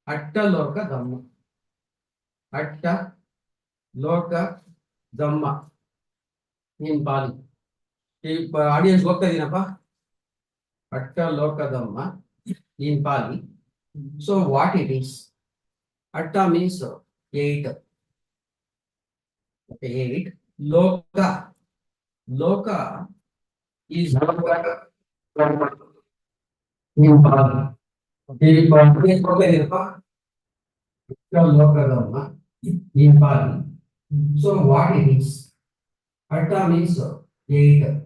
Atta Lokadhamma. Atta Lokadhamma in Pali. If audience work Atta Lokadhamma in Pali. So what it is? Atta means 8. Okay, 8. Loka. Loka is in Pali. If audience work Atta Lokadhamma in Pali. So what it is? Atta means 8.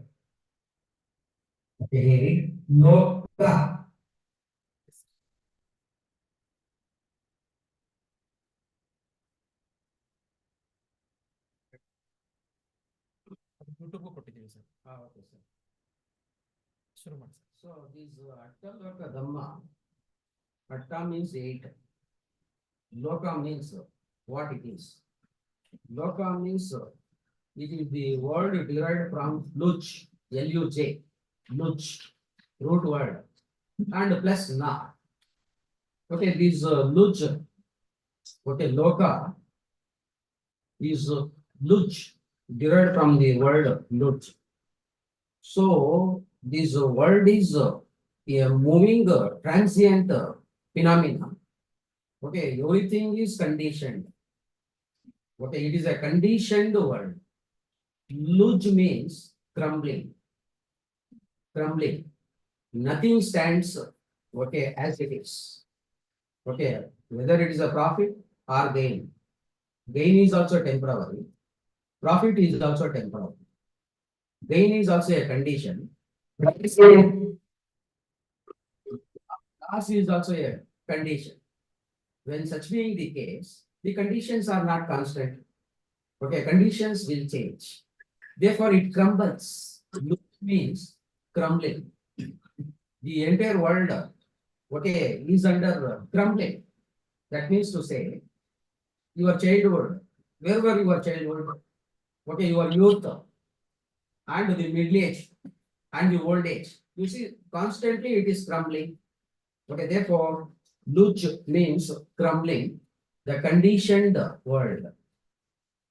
Okay, 8. Loka. YouTube ಕೊಟ್ಟಿದ್ದೀವಿ sir. Okay, sir. ಶುರು ಮಾಡಿ sir. So this Atta Lokadhamma. Atta means 8. Loka means what it is. Loka means it is the word derived from luj, L-U-J, luj, root word, and plus na. Okay, this luj, okay, loka is luj, derived from the word luj. So this word is a moving transient phenomena. Okay, everything is conditioned. Okay, it is a conditioned word. Luj means crumbling. Crumbling. Nothing stands okay as it is. Okay, whether it is a profit or gain. Gain is also temporary. Profit is also temporary. Gain is also a condition. Loss is also a condition. When such being the case, the conditions are not constant. Okay, conditions will change. Therefore, it crumbles. Look means crumbling. The entire world, okay, is under crumbling. That means to say, your childhood, where were your childhood? Okay, your youth and the middle age and the old age. You see, constantly it is crumbling. Okay, therefore, luch means crumbling, the conditioned world.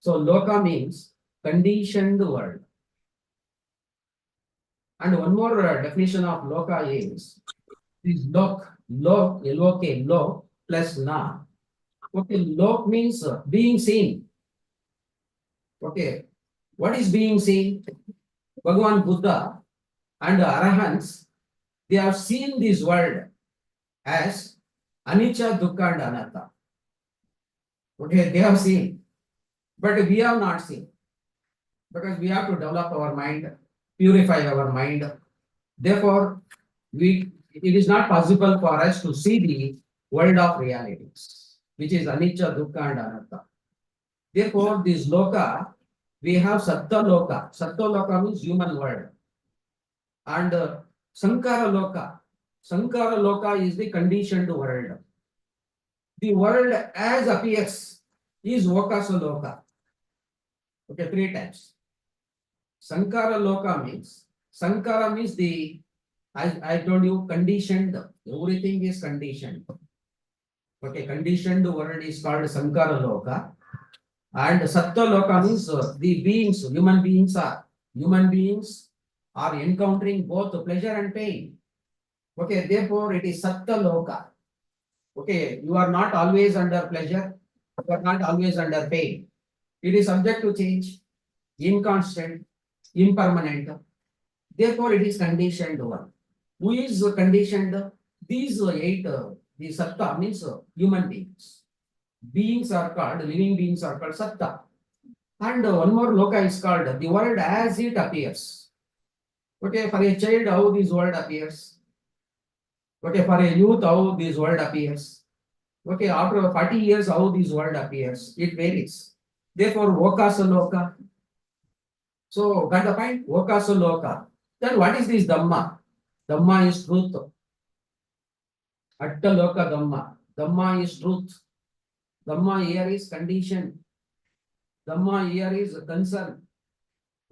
So loka means conditioned world. And one more definition of loka is lok, L-O-K, lok plus na. Okay, lok means being seen. Okay, what is being seen? Bhagavan Buddha and Arahants, they have seen this world as anicca, dukkha, and anatta. Okay, they have seen, but we have not seen because we have to develop our mind, purify our mind. Therefore, it is not possible for us to see the world of realities, which is anicca, dukkha, and anatta. Therefore, this loka, we have satta loka. Satta loka means human world. And sankara loka. Sankara loka is the conditioned world. The world as appears is Vokasa loka. Okay, 3 times. Sankara loka means, Sankara means the, I told you, conditioned. Everything is conditioned. Okay, conditioned world is called Sankara loka. And Satta loka means the beings, human beings are encountering both pleasure and pain. Okay, therefore it is Satta loka. Okay, you are not always under pleasure, you are not always under pain. It is subject to change, inconstant, impermanent. Therefore, it is conditioned one. Who is conditioned? These 8, the Satta means human beings. Beings are called, living beings are called Satta. And one more loka is called the world as it appears. Okay, for a child, how this world appears. Okay, for a youth, how this world appears. Okay, after 40 years, how this world appears. It varies. Therefore, Vokasa loka. So, got the point? Vokasa loka. Then what is this Dhamma? Dhamma is truth. Atta loka Dhamma. Dhamma is truth. Dhamma here is condition. Dhamma here is concern.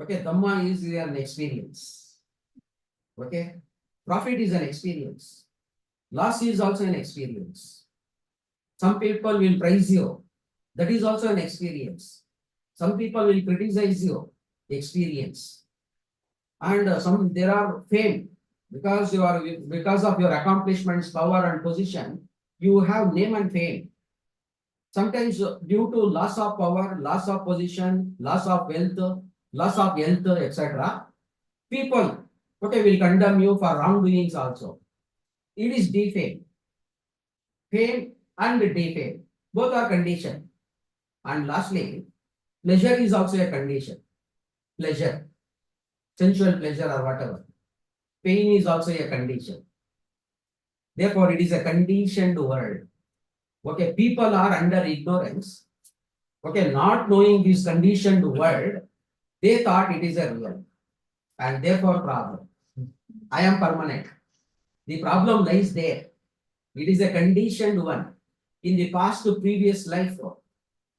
Okay, Dhamma is an experience. Okay, profit is an experience. Loss is also an experience. Some people will praise you. That is also an experience. Some people will criticize you. Experience. And some there are fame because you are because of your accomplishments, power and position. You have name and fame. Sometimes due to loss of power, loss of position, loss of wealth, loss of health, etc. People, okay, will condemn you for wrongdoings also. It is defame. Fame and defame. Both are condition. And lastly, pleasure is also a condition. Pleasure, sensual pleasure or whatever. Pain is also a condition. Therefore, it is a conditioned world. Okay, people are under ignorance. Okay, not knowing this conditioned world, they thought it is a real. And therefore, problem. I am permanent. The problem lies there. It is a conditioned one. In the past to previous life,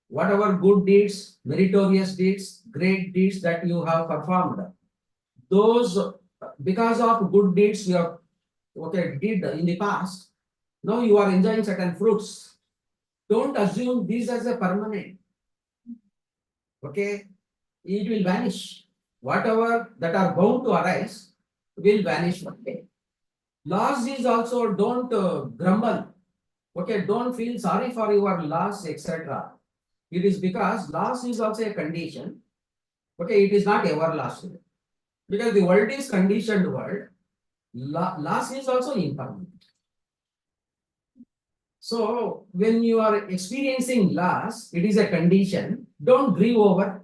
whatever good deeds, meritorious deeds, great deeds that you have performed, those because of good deeds you have did in the past, now you are enjoying certain fruits. Don't assume these as a permanent. Okay, it will vanish. Whatever that are bound to arise will vanish one day. Loss is also don't grumble. Okay, don't feel sorry for your loss, etc. It is because loss is also a condition. Okay, it is not everlasting. Because the world is conditioned world, loss is also impermanent. So when you are experiencing loss, it is a condition. Don't grieve over,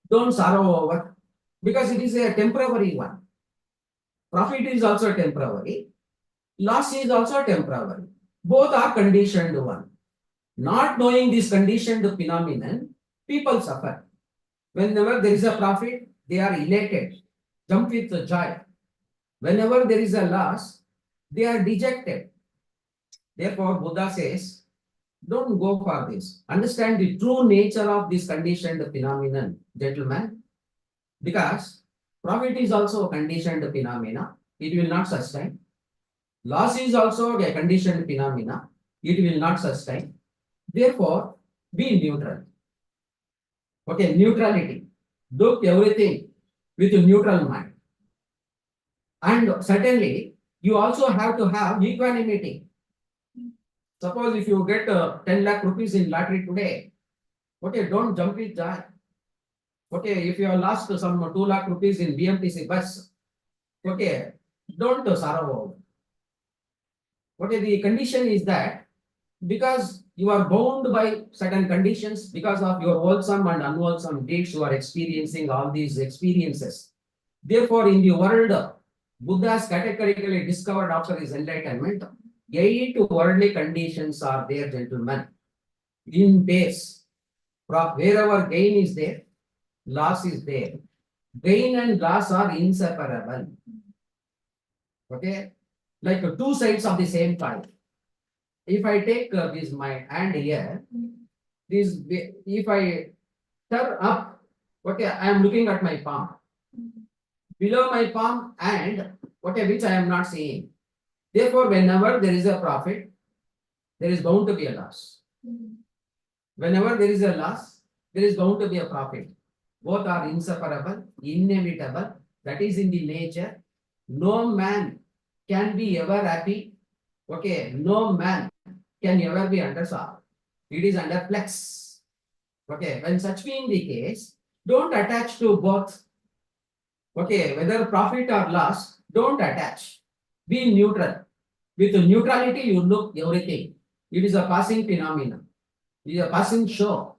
don't sorrow over, because it is a temporary one. Profit is also temporary, loss is also temporary. Both are conditioned one. Not knowing this conditioned phenomenon, people suffer. Whenever there is a profit, they are elated, jump with joy. Whenever there is a loss, they are dejected. Therefore, Buddha says, don't go for this. Understand the true nature of this conditioned phenomenon, gentlemen, because profit is also a conditioned phenomena. It will not sustain. Loss is also a conditioned phenomena. It will not sustain. Therefore, be neutral. Okay, neutrality. Look everything with a neutral mind. And certainly, you also have to have equanimity. Suppose if you get 10 lakh rupees in lottery today, okay, don't jump with joy. Okay, if you have lost some 2 lakh rupees in BMTC bus, okay, don't sorrow. Okay, the condition is that because you are bound by certain conditions, because of your wholesome and unwholesome deeds, you are experiencing all these experiences. Therefore, in the world, Buddha has categorically discovered after his enlightenment, 8 worldly conditions are there, gentlemen. In base, wherever gain is there, loss is there. Gain and loss are inseparable. Okay, like two sides of the same coin. If I take this my hand here, this if I turn up, okay, I am looking at my palm. Below my palm and okay, which I am not seeing. Therefore, whenever there is a profit, there is bound to be a loss. Whenever there is a loss, there is bound to be a profit. Both are inseparable, inevitable. That is in the nature. No man can be ever happy. Okay, no man can ever be under sorrow. It is under flex. Okay, when such being the case, don't attach to both. Okay, whether profit or loss, don't attach. Be neutral. With neutrality, you look everything. It is a passing phenomenon. It is a passing show.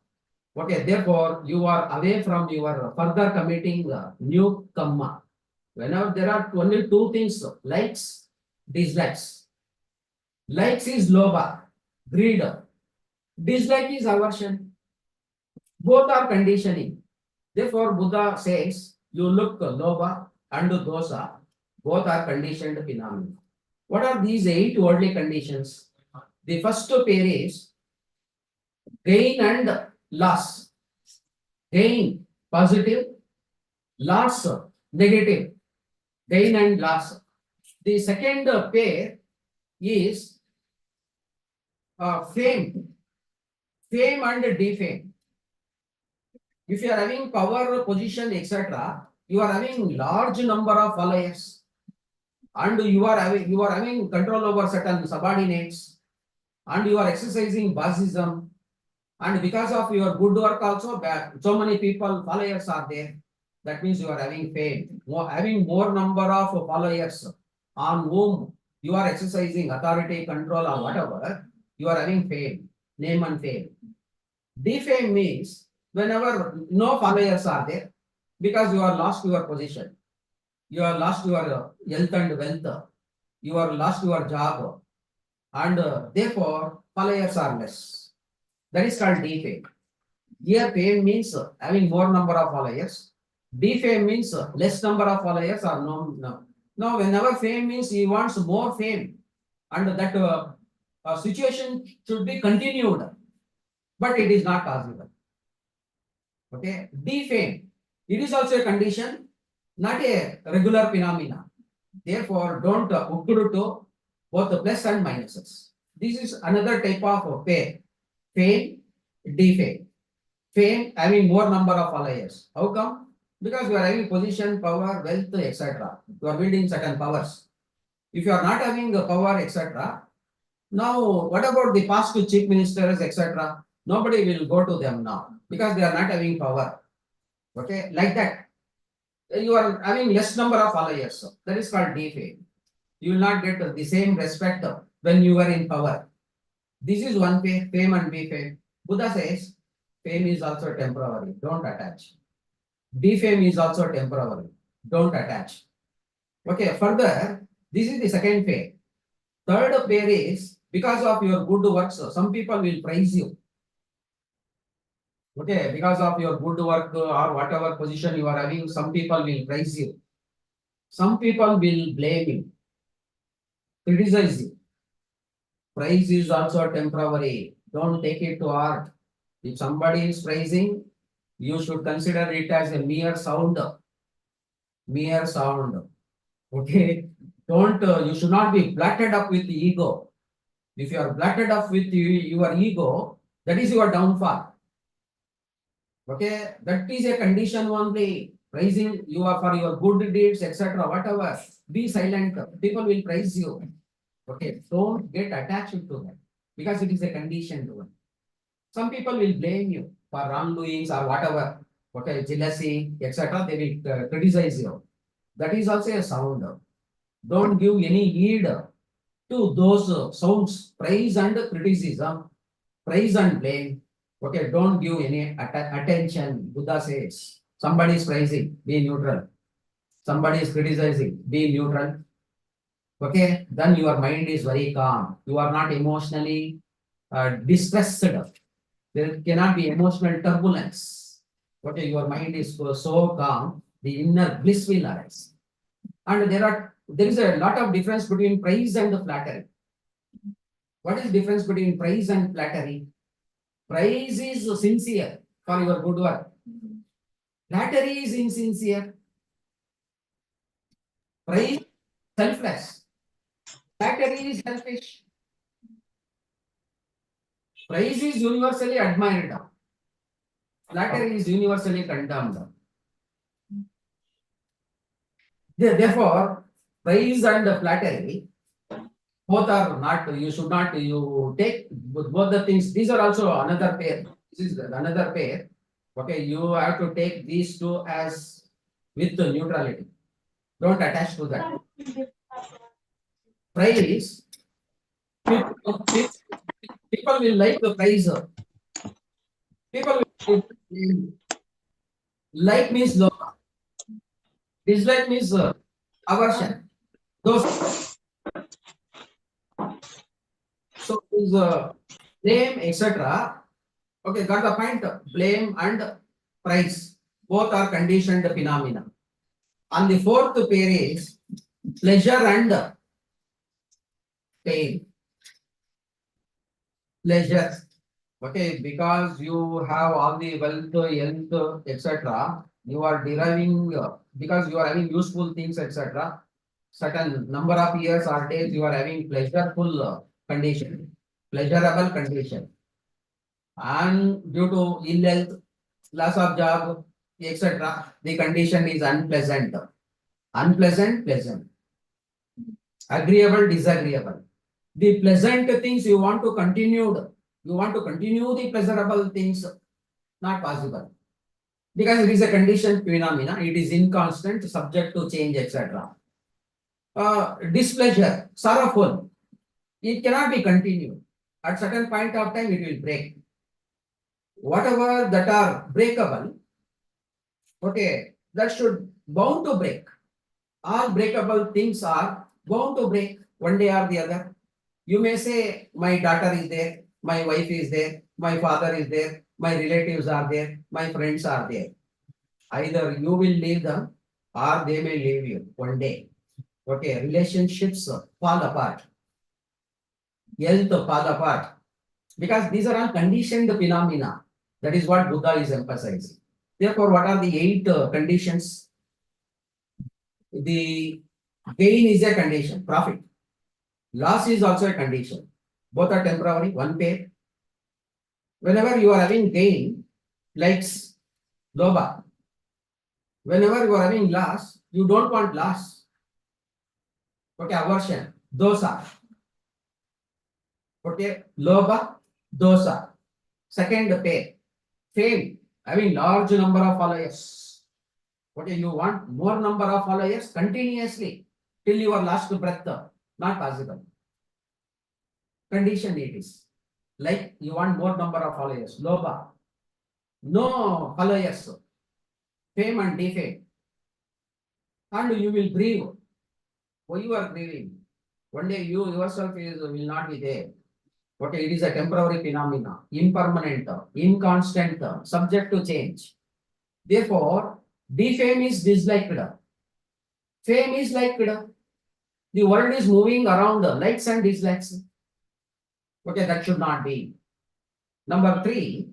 Okay, therefore, you are away from your further committing new karma. Whenever there are only two things, likes, dislikes. Likes is lobha, greed. Dislike is aversion. Both are conditioning. Therefore, Buddha says, you look lobha and dosa, both are conditioned phenomena. What are these 8 worldly conditions? The first pair is gain and loss. Gain, positive, loss, negative. Gain and loss. The second pair is fame, fame and defame. If you are having power, position, etc., you are having large number of followers, and you are having control over certain subordinates, and you are exercising bossism, and because of your good work also, so many people followers are there. That means you are having fame, having more number of followers on whom you are exercising authority, control, or whatever. You are having fame, name and fame. Defame means whenever no followers are there, because you are lost your position, you are lost your health and wealth, you are lost your job, and therefore followers are less. That is called defame. Here fame means having more number of followers. Defame means less number of followers or no. Now whenever fame means he wants more fame, and that situation should be continued, but it is not possible. Okay, defame. It is also a condition, not a regular phenomena. Therefore, don't hook to both the plus and minuses. This is another type of fame. Fame, defame. Fame having more number of followers. How come? Because you are having position, power, wealth, etc. You are building certain powers. If you are not having the power, etc., now what about the past chief ministers, etc.? Nobody will go to them now because they are not having power. Okay, like that. You are having less number of followers. That is called defame. You will not get the same respect when you are in power. This is one fame and defame. Buddha says fame is also temporary. Don't attach. Defame is also temporary. Don't attach. Okay, further, this is the second pair. Third pair is because of your good works, some people will praise you. Okay, because of your good work or whatever position you are having, some people will praise you. Some people will blame you, criticize you. Praise is also temporary. Don't take it to heart. If somebody is praising, you should consider it as a mere sound. Mere sound. Okay. Don't, you should not be blatted up with ego. If you are blatted up with your ego, that is your downfall. Okay. That is a condition only. Praising you are for your good deeds, etc. Whatever. Be silent. People will praise you. Okay. Don't get attached to that because it is a conditioned one. Some people will blame you for wrongdoings or whatever. Okay. Jealousy, etc. They will criticize you. That is also a sound. Don't give any heed to those sounds, praise and criticism, praise and blame. Okay, don't give any attention. Buddha says, somebody is praising, be neutral. Somebody is criticizing, be neutral. Okay, then your mind is very calm. You are not emotionally distressed. There cannot be emotional turbulence. Okay, your mind is so calm, the inner bliss will arise. And there is a lot of difference between praise and flattery. What is difference between praise and flattery? Praise is sincere for your good work. Flattery is insincere. Praise selfless. Flattery is selfish. Praise is universally admired. Flattery is universally condemned. Therefore, praise and flattery both are not, you should not, you take both the things. These are also another pair. This is another pair. Okay, you have to take these two as with neutrality. Don't attach to that. Praise, people will like the praise. People will like means love. Dislike means aversion. Those so is blame, etc. Okay, got the point. Blame and praise both are conditioned phenomena. And the fourth pair is pleasure and pain. Pleasure. Okay, because you have all the wealth, health, etc. You are deriving because you are having useful things, etc. Certain number of years or days you are having pleasureful condition. pleasurable condition. And due to ill health, loss of job, etc., the condition is unpleasant. Unpleasant, pleasant. Agreeable, disagreeable. The pleasant things you want to continue. You want to continue the pleasurable things, not possible. Because it is a conditioned phenomena, it is inconstant, subject to change, etc. Displeasure, sorrowful, it cannot be continued. At certain point of time, it will break. Whatever that are breakable, okay, that should bound to break. All breakable things are bound to break one day or the other. You may say, my daughter is there, my wife is there, my father is there, my relatives are there, my friends are there. Either you will leave them or they may leave you one day. Okay, relationships fall apart. Health fall apart. Because these are all conditioned phenomena. That is what Buddha is emphasizing. Therefore, what are the 8 conditions? The gain is a condition, profit. Loss is also a condition. Both are temporary, one pair. Whenever you are having gain, likes, loba. Whenever you are having loss, you don't want loss. Okay, aversion, dosa. Okay, loba, dosa. Second pair, fame, having large number of followers. Okay, you want more number of followers continuously till your last breath. Not possible. Condition it is. Like you want more number of followers. Loba. No followers. Fame and defame. And you will grieve. Why you are grieving? One day you yourself will not be there. Okay, it is a temporary phenomena, impermanent, inconstant, subject to change. Therefore, defame is disliked. Fame is liked. The world is moving around likes and dislikes. Okay, that should not be. Number 3,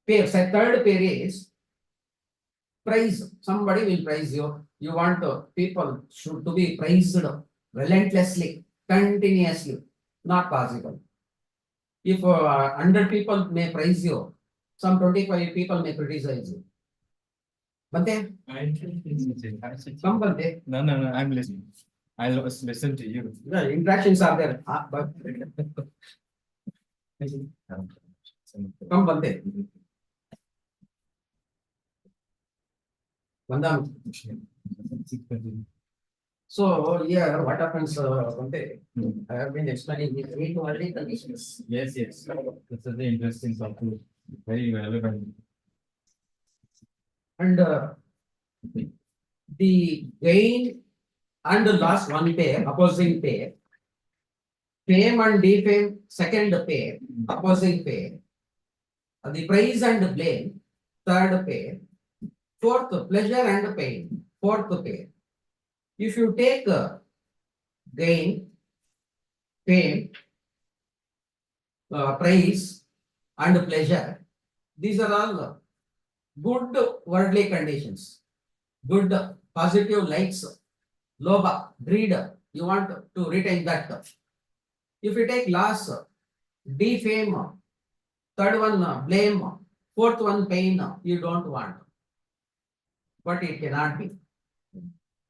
pair. Third pair is praise. Somebody will praise you. You want people should to be praised relentlessly, continuously. Not possible. If 100 people may praise you, some 25 people may criticize you. Bante, come Bante. No, I'm listening. I'll listen to you. The interactions are there. But come Bante. Vandam. So here, what happens, Bante? I have been explaining the 8 worldly conditions. Yes. This is the interesting topic. Very relevant. And the gain and the loss, one pair, opposing pair. Fame and defame, second pair, opposing pair. The praise and blame, third pair. Fourth, pleasure and pain, fourth pair. If you take gain, fame, praise and pleasure, these are all good worldly conditions. Good, positive likes, loba, greed, you want to retain that. If you take loss, defame, third one blame, fourth one pain, you don't want. But it cannot be.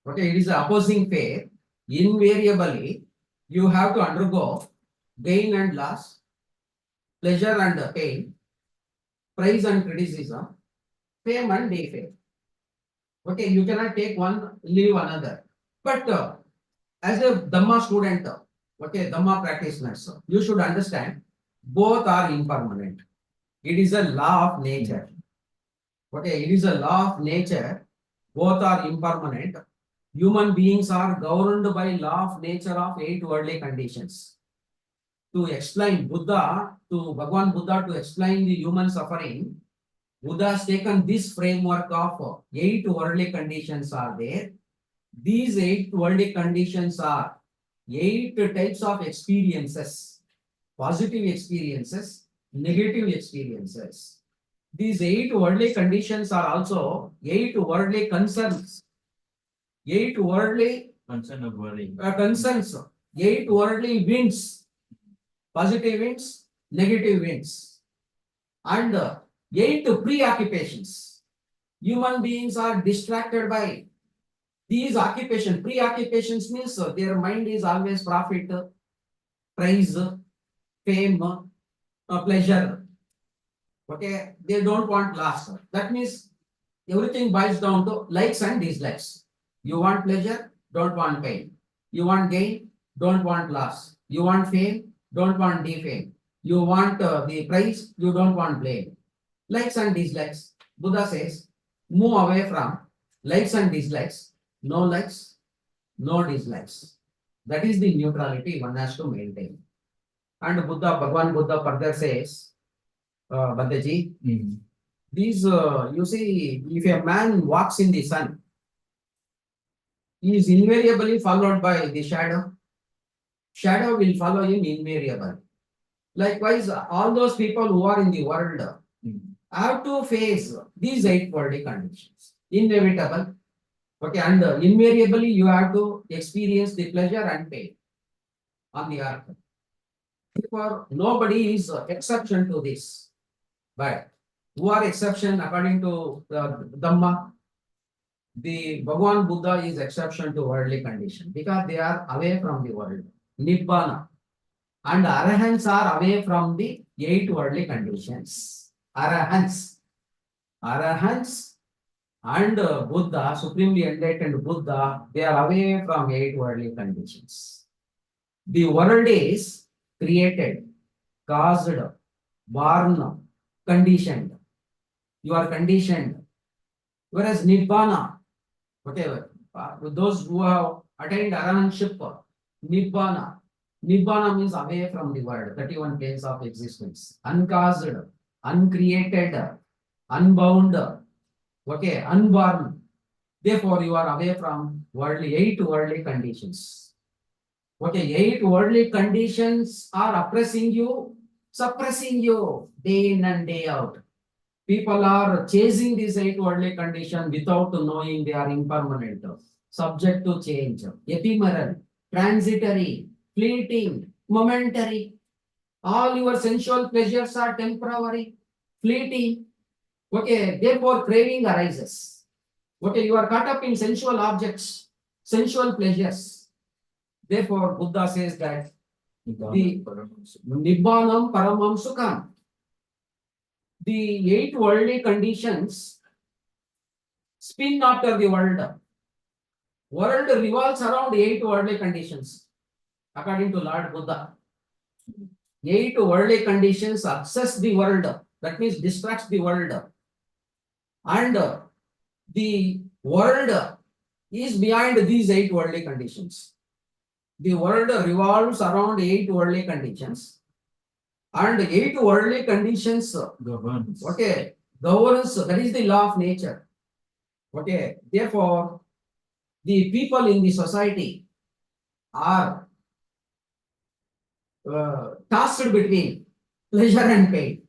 Okay, it is the opposing pair. Invariably, you have to undergo gain and loss, pleasure and pain, praise and criticism, fame and defame. Okay, you cannot take one, leave another. But as a Dhamma student, okay, Dhamma practitioners, you should understand both are impermanent. It is a law of nature. Okay, it is a law of nature. Both are impermanent. Human beings are governed by law of nature of 8 worldly conditions. To explain Buddha, to Bhagwan Buddha, to explain the human suffering, Buddha has taken this framework of 8 worldly conditions are there. These 8 worldly conditions are 8 types of experiences, positive experiences, negative experiences. These 8 worldly conditions are also 8 worldly concerns, 8 worldly Concern of worry. concerns, 8 worldly winds, positive wins, negative wins. And 8 preoccupations. Human beings are distracted by these occupations. Preoccupations means their mind is always profit, praise, fame, pleasure. Okay, they don't want loss. That means everything boils down to likes and dislikes. You want pleasure, don't want pain. You want gain, don't want loss. You want fame, don't want defame. You want the praise, you don't want blame. Likes and dislikes. Buddha says, move away from likes and dislikes. No likes, no dislikes. That is the neutrality one has to maintain. And Bhagwan Buddha further says, Badaji, these, you see, if a man walks in the sun, he is invariably followed by the shadow. Shadow will follow him invariably. Likewise, all those people who are in the world have to face these 8 worldly conditions. Inevitable. Okay, and invariably you have to experience the pleasure and pain on the earth. Therefore, nobody is exception to this. But who are exception according to the Dhamma? The Bhagwan Buddha is exception to worldly condition because they are away from the world. Nibbana. And Arahants are away from the 8 worldly conditions. Arahants. Arahants and Buddha, supremely enlightened Buddha, they are away from 8 worldly conditions. The world is created, caused, born, conditioned. You are conditioned. Whereas Nibbana, whatever, those who have attained Arahantship, Nibbana. Nibbana means away from the world, 31 planes of existence. Uncaused, uncreated, unbound, okay, unborn. Therefore, you are away from worldly 8 worldly conditions. Okay, 8 worldly conditions are oppressing you, suppressing you day in and day out. People are chasing these 8 worldly conditions without knowing they are impermanent, subject to change, ephemeral, transitory, fleeting, momentary. All your sensual pleasures are temporary, fleeting. Okay, therefore craving arises. Okay, you are caught up in sensual objects, sensual pleasures. Therefore, Buddha says that the Nibbanam Paramam Sukham. The 8 worldly conditions spin after the world. World revolves around 8 worldly conditions. According to Lord Buddha, 8 worldly conditions obsess the world. That means distracts the world. And the world is behind these 8 worldly conditions. The world revolves around 8 worldly conditions. And 8 worldly conditions governs. Okay, governs, that is the law of nature. Okay, therefore, the people in the society are tasked between pleasure and pain.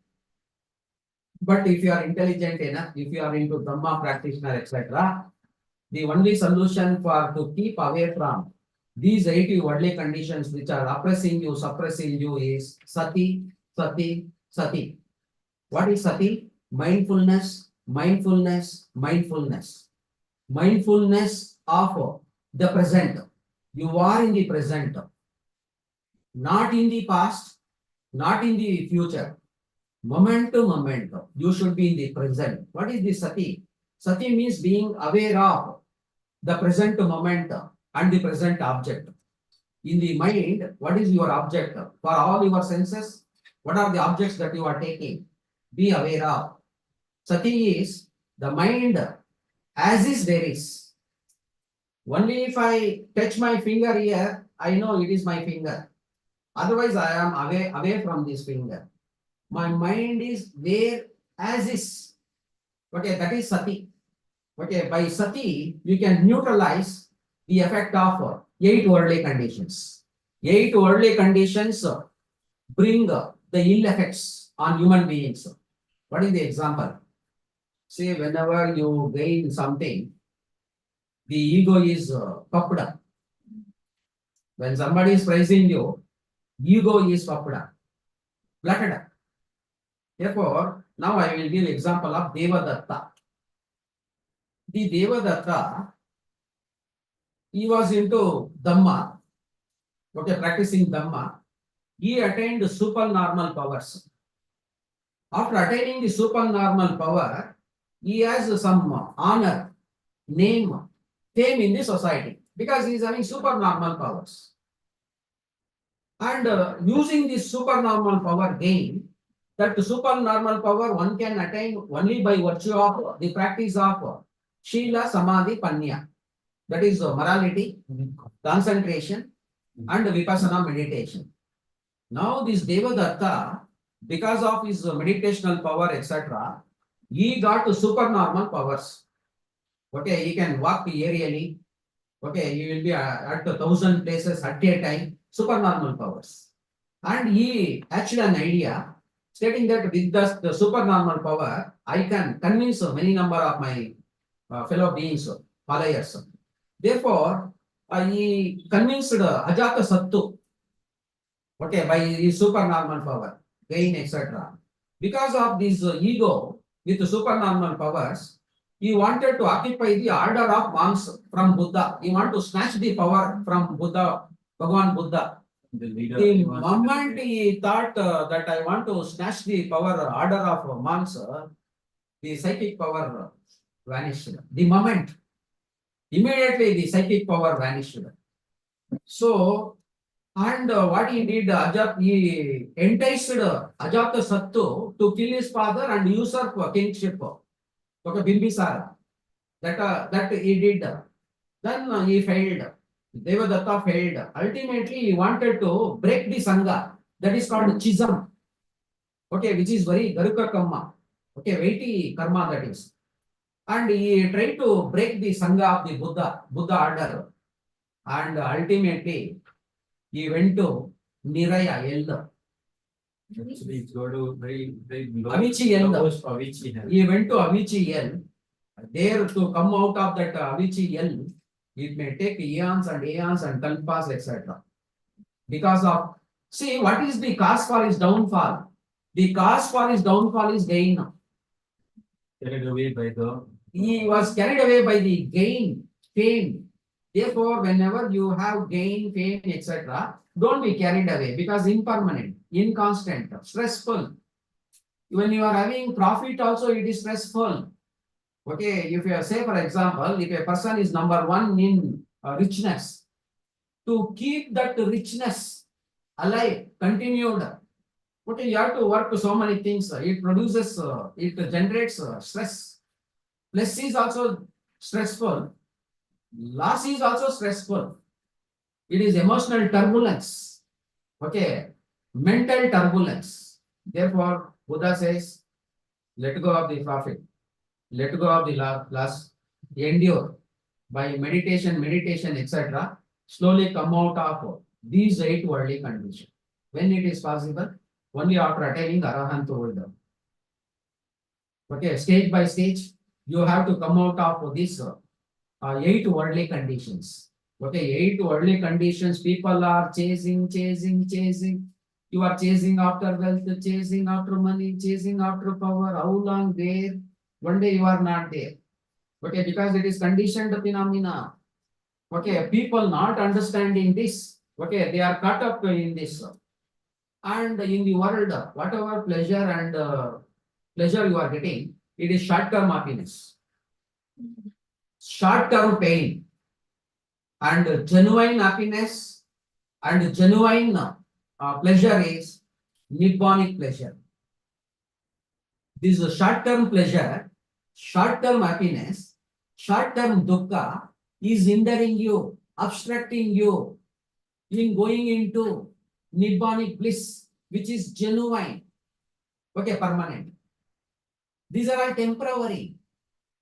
But if you are intelligent enough, if you are into Dhamma practitioner, etc., the only solution for to keep away from these 80 worldly conditions which are oppressing you, suppressing you is sati, sati, sati. What is sati? Mindfulness, mindfulness, mindfulness. Mindfulness of the present. You are in the present. Not in the past, not in the future. Moment to moment, you should be in the present. What is the sati? Sati means being aware of the present moment and the present object. In the mind, what is your object? For all your senses, what are the objects that you are taking? Be aware of. Sati is the mind as is there is. Only if I touch my finger here, I know it is my finger. Otherwise, I am away from this finger. My mind is there as is. Okay, that is sati. Okay, by sati, you can neutralize the effect of 8 worldly conditions. 8 worldly conditions bring the ill effects on human beings. What is the example? Say, whenever you gain something, the ego is puffed up. When somebody is praising you, ego is puffed up. blotted. Therefore, now I will give example of Devadatta. The Devadatta, he was into Dhamma, okay, practicing Dhamma. He attained supernormal powers. After attaining the supernormal power, he has some honor, name, fame in the society because he is having supernormal powers. And using this supernormal power gain, that supernormal power one can attain only by virtue of the practice of Shila, Samadhi, Panya. That is morality, concentration, and Vipassana meditation. Now this Devadatta, because of his meditational power, etc., he got supernormal powers. Okay, he can walk aerially. Okay, he will be at 1,000 places at a time, supernormal powers. And he actually an idea stating that with the supernormal power, I can convince many number of my fellow beings, followers. Therefore, he convinced Ajata Sattu, okay, by his supernormal power, gain, etc. Because of this ego with supernormal powers, he wanted to occupy the order of monks from Buddha. He wanted to snatch the power from Buddha, Bhagavan Buddha. The leader. The moment he thought that I want to snatch the power order of monks, the psychic power vanished. The moment, immediately the psychic power vanished. So, and what he did, he enticed Ajata Sattu to kill his father and usurp kingship. Okay, Bimbisara. That he did. Then he failed. Devadatta failed. Ultimately, he wanted to break the Sangha. That is called Chism. Okay, which is very Garuka Karma. Okay, weighty karma that is. And he tried to break the Sangha of the Buddha order. And ultimately, he went to Niraya Yell. Actually, it's got a very low. Avicii Yell. lowest Avicii has. He went to Avicii Yell. There to come out of that Avicii Yell, it may take eons and kalpas, etc. Because of, see, what is the cause for his downfall? The cause for his downfall is gain. Carried away by the. He was carried away by the gain, fame. Therefore, whenever you have gain, fame, etc., don't be carried away because impermanent, inconstant, stressful. When you are having profit also, it is stressful. Okay, if you say, for example, if a person is number one in richness, to keep that richness alive, continued, okay, you have to work so many things. It produces, it generates stress. Plus is also stressful. Loss is also stressful. It is emotional turbulence. Okay, mental turbulence. Therefore, Buddha says, let go of the profit. Let go of the loss, endure by meditation, etc. Slowly come out of these 8 worldly conditions. When it is possible, only after attaining Arahanthood. Okay, stage by stage, you have to come out of these 8 worldly conditions. Okay, 8 worldly conditions. People are chasing. You are chasing after wealth, chasing after money, chasing after power. How long there? One day you are not there. Okay, because it is conditioned phenomena. Okay, people not understanding this. Okay, they are caught up in this. And in the world, whatever pleasure and pleasure you are getting, it is short-term happiness, short-term pain, and genuine happiness and genuine pleasure is nibbonic pleasure. This short-term pleasure, short-term happiness, short-term dukkha is hindering you, obstructing you in going into nibbonic bliss, which is genuine, okay, permanent. These are all temporary.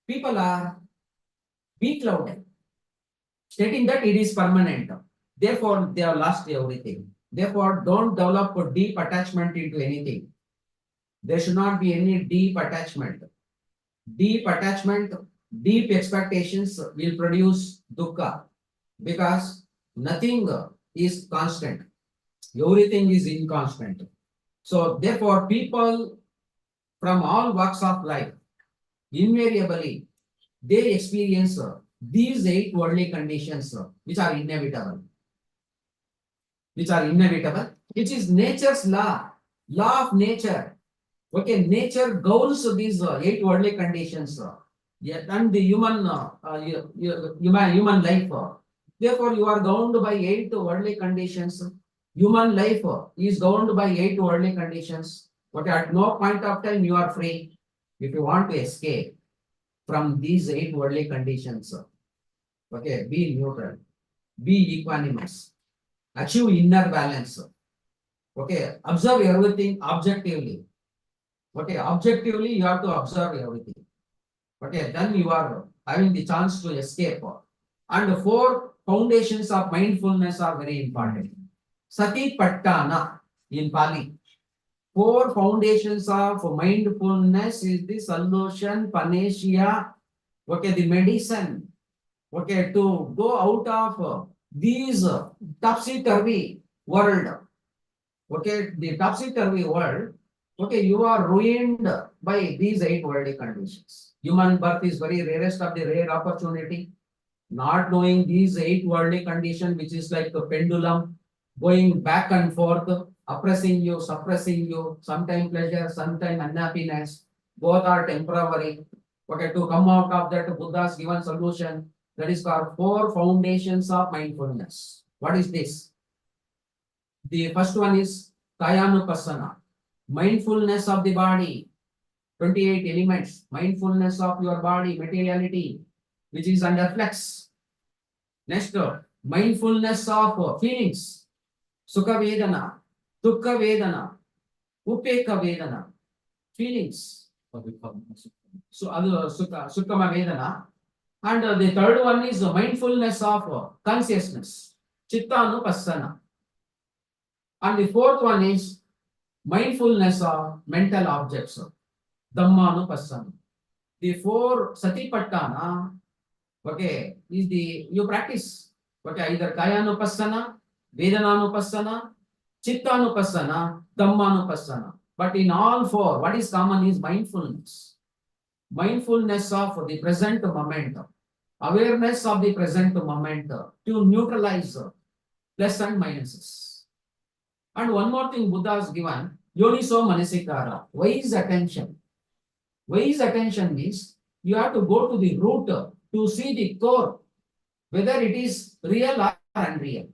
People are beclouded, stating that it is permanent. Therefore, they have lost everything. Therefore, don't develop a deep attachment into anything. There should not be any deep attachment. Deep attachment, deep expectations will produce dukkha because nothing is constant. Everything is inconstant. So therefore, people from all walks of life, invariably, they experience these 8 worldly conditions which are inevitable. Which is nature's law of nature. Okay, nature governs these 8 worldly conditions. Yeah, and the human life. Therefore, you are governed by 8 worldly conditions. Human life is governed by 8 worldly conditions. Okay, at no point of time you are free. If you want to escape from these 8 worldly conditions, okay, be neutral, be equanimous, achieve inner balance. Okay, observe everything objectively. Okay, objectively you have to observe everything. Okay, then you are having the chance to escape. And the 4 foundations of mindfulness are very important. Sati Pattana in Pali. 4 foundations of mindfulness is the solution, panacea, okay, the medicine, okay, to go out of these topsy-turvy world. Okay, the topsy-turvy world, okay, you are ruined by these 8 worldly conditions. Human birth is very rarest of the rare opportunity. Not knowing these 8 worldly conditions, which is like a pendulum going back and forth, oppressing you, suppressing you, sometime pleasure, sometime unhappiness, both are temporary. Okay, to come out of that, Buddha's given solution, that is called 4 foundations of mindfulness. What is this? The first one is Kayanupassana, mindfulness of the body, 28 elements, mindfulness of your body, materiality, which is under flex. Next, mindfulness of feelings, Sukha Vedana, Dukkha Vedana, Upeka Vedana, feelings. So, Sukkama Vedana. And the third one is mindfulness of consciousness, Chittanupassana. And the fourth one is mindfulness of mental objects, Dhammanupassana. The 4 Satipatthana, okay, is the you practice. Okay, either Kayanupassana, Vedananupassana, Chittanupassana, Dhammanupassana. But in all 4, what is common is mindfulness. Mindfulness of the present moment, awareness of the present moment to neutralize plus and minuses. And one more thing Buddha has given, Yoniso Manasikara, wise attention. Wise attention means you have to go to the root to see the core, whether it is real or unreal.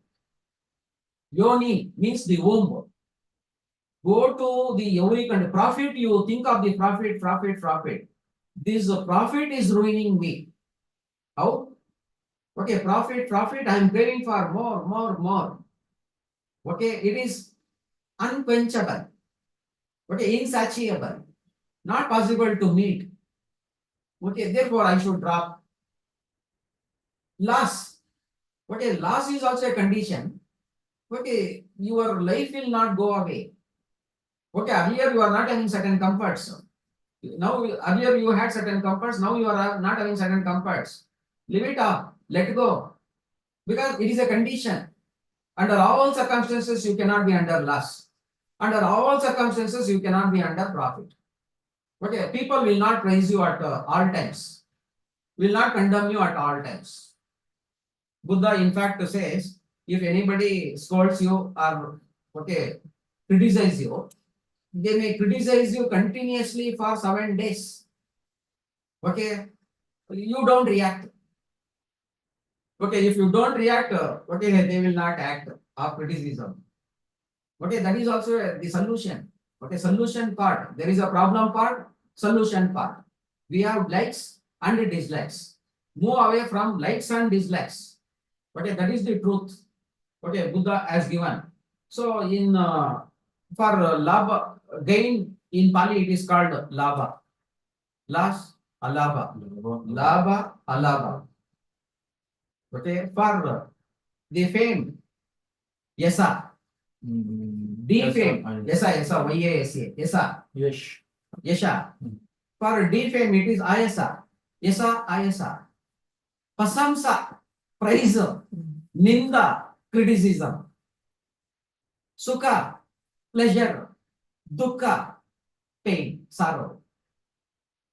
Yoni means the womb. Go to the every kind of profit, you think of the profit. This profit is ruining me. How? Okay, profit, I am craving for more. Okay, it is unquenchable. Okay, insatiable. Not possible to meet. Okay, therefore I should drop. Loss. Okay, loss is also a condition. Okay, your life will not go away. Okay, earlier you are not having certain comforts. Now, earlier you had certain comforts, now you are not having certain comforts. Leave it off, let go. Because it is a condition. Under all circumstances, you cannot be under loss. Under all circumstances, you cannot be under profit. Okay, people will not praise you at all times, will not condemn you at all times. Buddha, in fact, says, if anybody scolds you or okay, criticize you, they may criticize you continuously for 7 days. Okay, you don't react. Okay, if you don't react, okay, they will not act of criticism. Okay, that is also the solution. Okay, solution part. There is a problem part, solution part. We have likes and dislikes. Move away from likes and dislikes. Okay, that is the truth. Okay, Buddha has given. So in for labha gain in Pali it is called labha. Loss, alabha. Labha, alabha. Okay, for the fame, yasa. Defame, yasa, yasa, yasa. Yes. Yasha. For defame it is ayasa. Yasa, ayasa. Pasamsa, praise. Ninda, criticism. Sukha, pleasure. dukkha, pain, sorrow.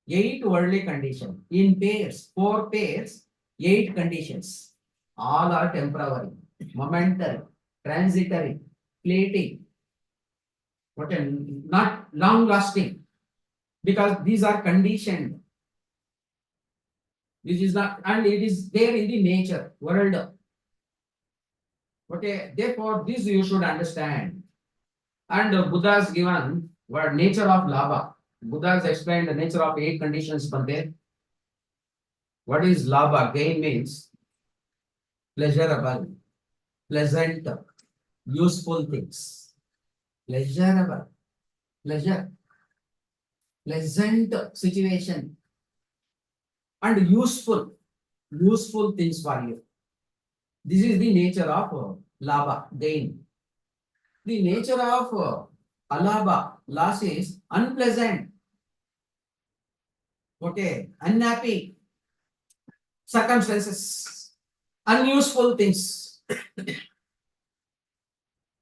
8 worldly conditions. In pairs, 4 pairs, 8 conditions. All are temporary, momentary, transitory, fleeting, but not long lasting, because these are conditioned. This is not, and it is there in the nature, world. Okay, therefore, this you should understand. And Buddha has given what nature of lava. Buddha has explained the nature of 8 conditions from there. What is lava? Gain means pleasurable, pleasant, useful things. Pleasurable, pleasure, pleasant situation, and useful things for you. This is the nature of lava, gain. The nature of alaba, loss is unpleasant, okay, unhappy circumstances, unuseful things.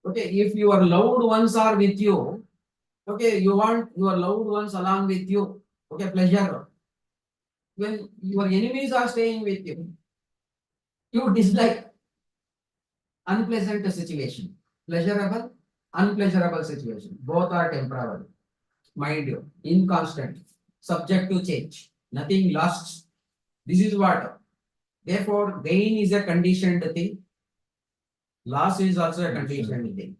Okay, if your loved ones are with you, okay, you want your loved ones along with you, okay, pleasure. When your enemies are staying with you, you dislike unpleasant situation, pleasurable, unpleasurable situation. Both are temporary. Mind you, inconstant, subject to change, nothing lasts. This is what. Therefore, gain is a conditioned thing. Loss is also a conditioned thing.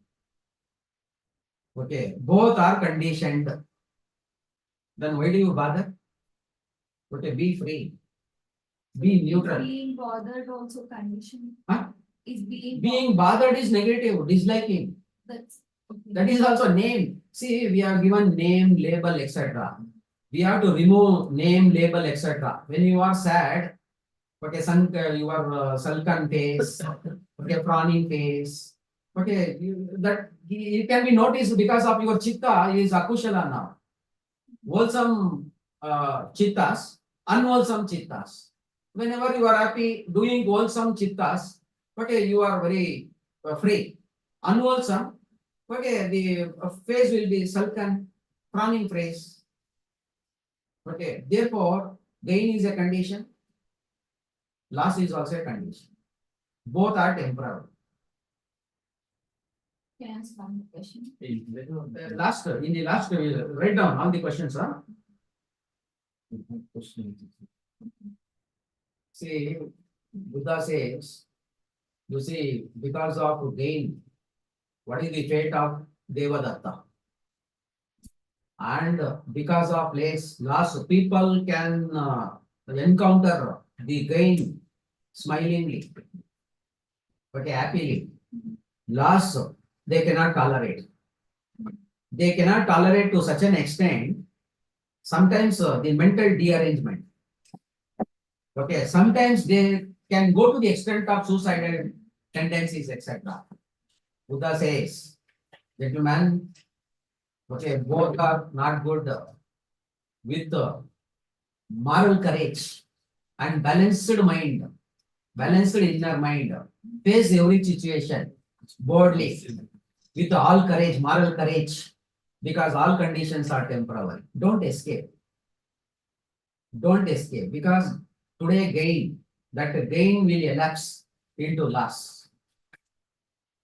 Okay, both are conditioned. Then why do you bother? Okay, be free. Be neutral. Being bothered also condition. Huh? Is Being bothered is negative, disliking. That's okay. That is also name. See, we are given name, label, etc. We have to remove name, label, etc. When you are sad, okay, your sunken face, okay, frowning face, okay, that it can be noticed because of your chitta is akushala now. Wholesome chittas, unwholesome chittas. Whenever you are happy doing wholesome chittas, okay, you are very free. Unwholesome, okay, the face will be sulken, frowning face. Okay, therefore, gain is a condition, loss is also a condition. Both are temporary. Can I ask one more question? Hey, let go. In the last, write down all the questions, huh? Question. See, Buddha says, you see, because of gain, what is the fate of Devadatta? And because of loss, people can encounter the gain smilingly, but happily. Loss, they cannot tolerate. They cannot tolerate to such an extent. Sometimes the mental derangement. Okay, sometimes they can go to the extent of suicidal tendencies, etc. Buddha says, gentlemen, okay, both are not good. With moral courage and balanced mind, balanced inner mind, face every situation boldly, with all courage, moral courage, because all conditions are temporary. Don't escape. Don't escape, because today gain, that gain will elapse into loss.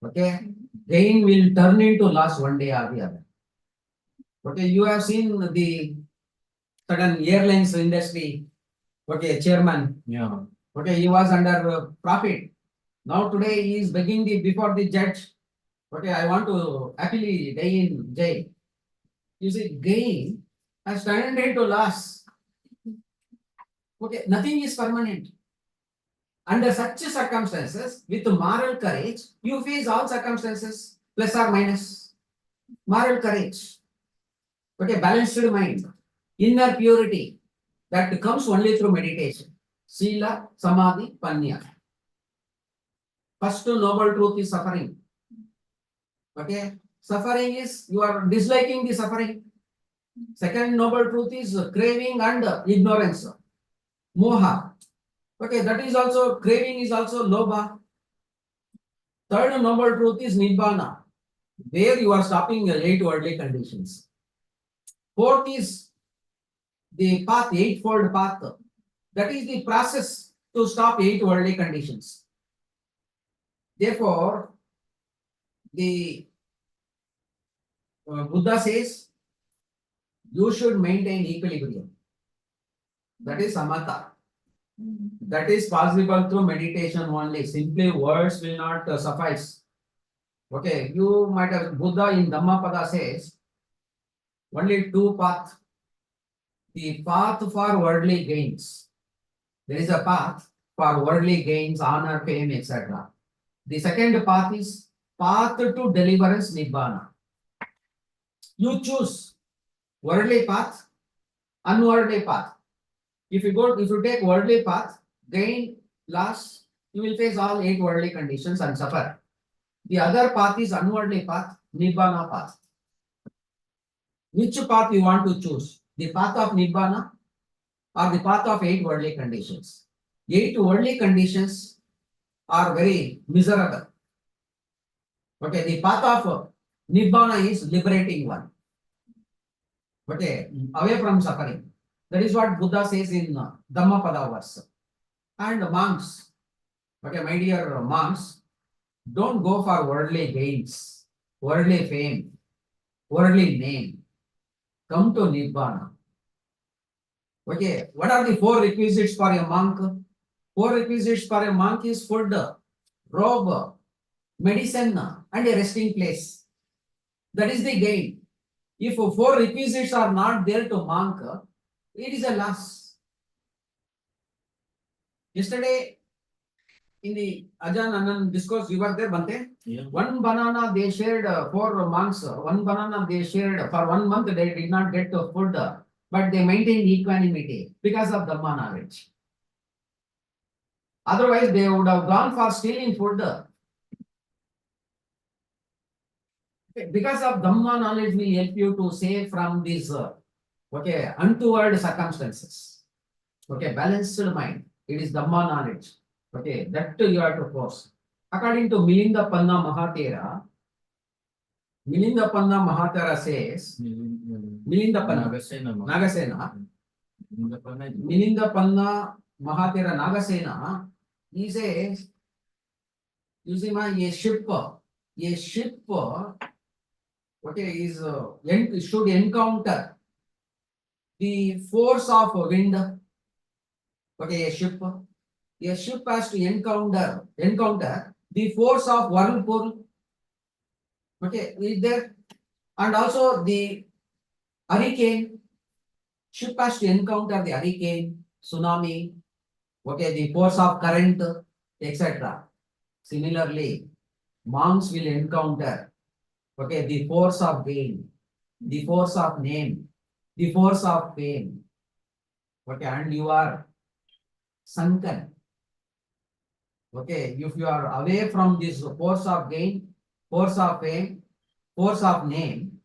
Okay, gain will turn into loss one day or the other. Okay, you have seen the certain airlines industry. Okay, chairman. Yeah. Okay, he was under profit. Now today he is begging before the judge. Okay, I want to happily die in jail. You see, gain has turned into loss. Okay, nothing is permanent. Under such circumstances, with moral courage, you face all circumstances, plus or minus. Moral courage. Okay, balanced mind, inner purity, that comes only through meditation. Sila, Samadhi, Panya. First noble truth is suffering. Okay, suffering is you are disliking the suffering. Second noble truth is craving and ignorance. Moha. Okay, that is also, craving is also lobha. Third noble truth is nibbana. where you are stopping 8 worldly conditions. Fourth is the path, eightfold path. That is the process to stop 8 worldly conditions. Therefore, the Buddha says you should maintain equilibrium. That is samatha. That is possible through meditation only. Simply words will not suffice. Okay, you might have Buddha in Dhammapada says only 2 paths. The path for worldly gains. There is a path for worldly gains, honor, fame, etc. The second path is path to deliverance, nibbana. You choose worldly path, unworldly path. If you take worldly path, gain, loss, you will face all 8 worldly conditions and suffer. The other path is unworldly path, nibbana path. Which path you want to choose? The path of nibbana or the path of 8 worldly conditions? 8 worldly conditions are very miserable. Okay, the path of nibbana is liberating one. Okay, away from suffering. That is what Buddha says in Dhammapada verse. And monks, okay, my dear monks, don't go for worldly gains, worldly fame, worldly name. Come to nibbana. Okay, what are the 4 requisites for a monk? 4 requisites for a monk is food, robe, medicine, and a resting place. That is the gain. If 4 requisites are not there to monk, it is a loss. Yesterday, in the Ajahn Anand discourse, you were there, Bante? Yeah. One banana they shared for monks. One banana they shared for 1 month. They did not get food, but they maintained equanimity because of Dhamma knowledge. Otherwise, they would have gone for stealing food. Because of Dhamma knowledge will help you to save from these untoward circumstances. Okay, balanced mind. It is Dhamma knowledge. Okay, that you have to force. According to Milinda Panna Mahatera says, Milinda Panna, Nagasena, Milinda Panna Mahatera Nagasena, he says, you see, a ship, should encounter the force of wind. Okay, a ship has to encounter the force of whirlpool. Okay, is there, and also the hurricane. Ship has to encounter the hurricane, tsunami. Okay, the force of current, etc. Similarly, monks will encounter the force of gain, the force of name, the force of fame. Okay, and you are sunken. Okay, if you are away from this force of gain, force of fame, force of name,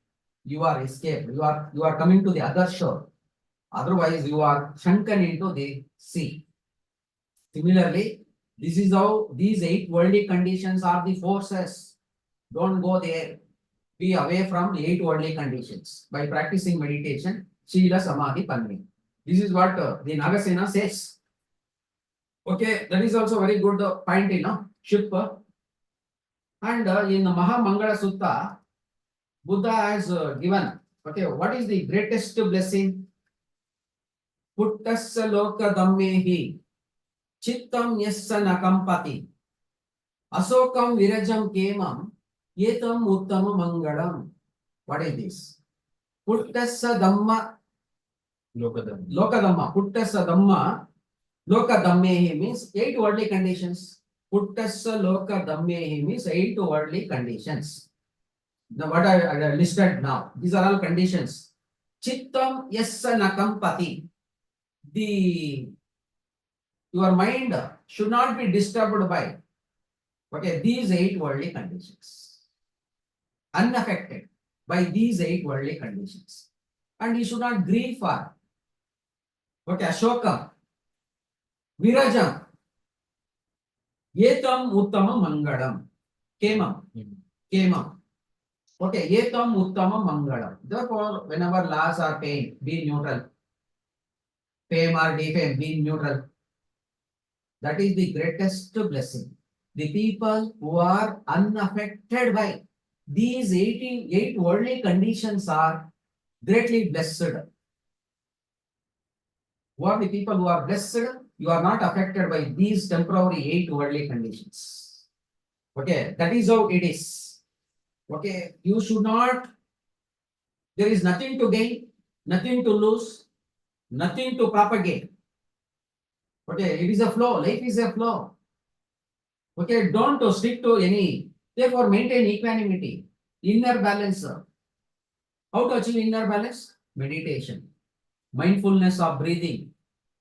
you are escaped. You are coming to the other shore. Otherwise, you are sunken into the sea. Similarly, this is how these 8 worldly conditions are the forces. Don't go there. Be away from 8 worldly conditions. By practicing meditation, Sila Samadhi Panni. This is what the Nagasena says. Okay, that is also very good point in ship. And in the Mahamangala Sutta, Buddha has given, what is the greatest blessing? Puttassa Lokadhammehi Chittam Yassa Nakampati Asokam Virajam Kemam Yetam Uttama Mangalam. What is this? Puttassa Dhamma Lokadhamma. Puttassa Dhamma Lokadhammehi means 8 worldly conditions. Puttassa Lokadhammehi means 8 worldly conditions. Now what I listed now, these are all conditions. Chittam Yassa Nakampati. Your mind should not be disturbed by these 8 worldly conditions. Unaffected by these 8 worldly conditions. And you should not grieve for Ashokam, Virajam, Yetam Uttama Mangalam, Kemam. Okay, etam uttamam mangalam. Therefore, whenever loss or pain, be neutral. Fame or defame, be neutral. That is the greatest blessing. The people who are unaffected by these 88 worldly conditions are greatly blessed. Who are the people who are blessed? You are not affected by these temporary 8 worldly conditions. Okay, that is how it is. Okay, you should not, there is nothing to gain, nothing to lose, nothing to propagate. Okay, it is a flow, life is a flow. Okay, don't stick to any, therefore maintain equanimity, inner balance. How to achieve inner balance? Meditation, mindfulness of breathing,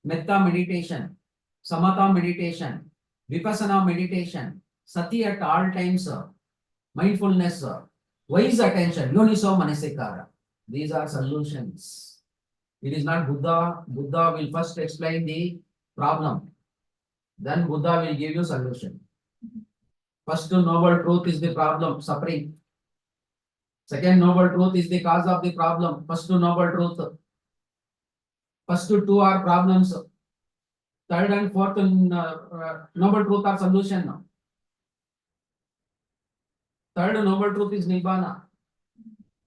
metta meditation, samatha meditation, vipassana meditation, sati at all times, mindfulness, wise attention, yoniso manasikara. These are solutions. It is not Buddha. Buddha will first explain the problem. Then Buddha will give you solution. First noble truth is the problem, suffering. Second noble truth is the cause of the problem. First noble truth. First two are problems. Third and fourth noble truth are solution. Third noble truth is Nibbana.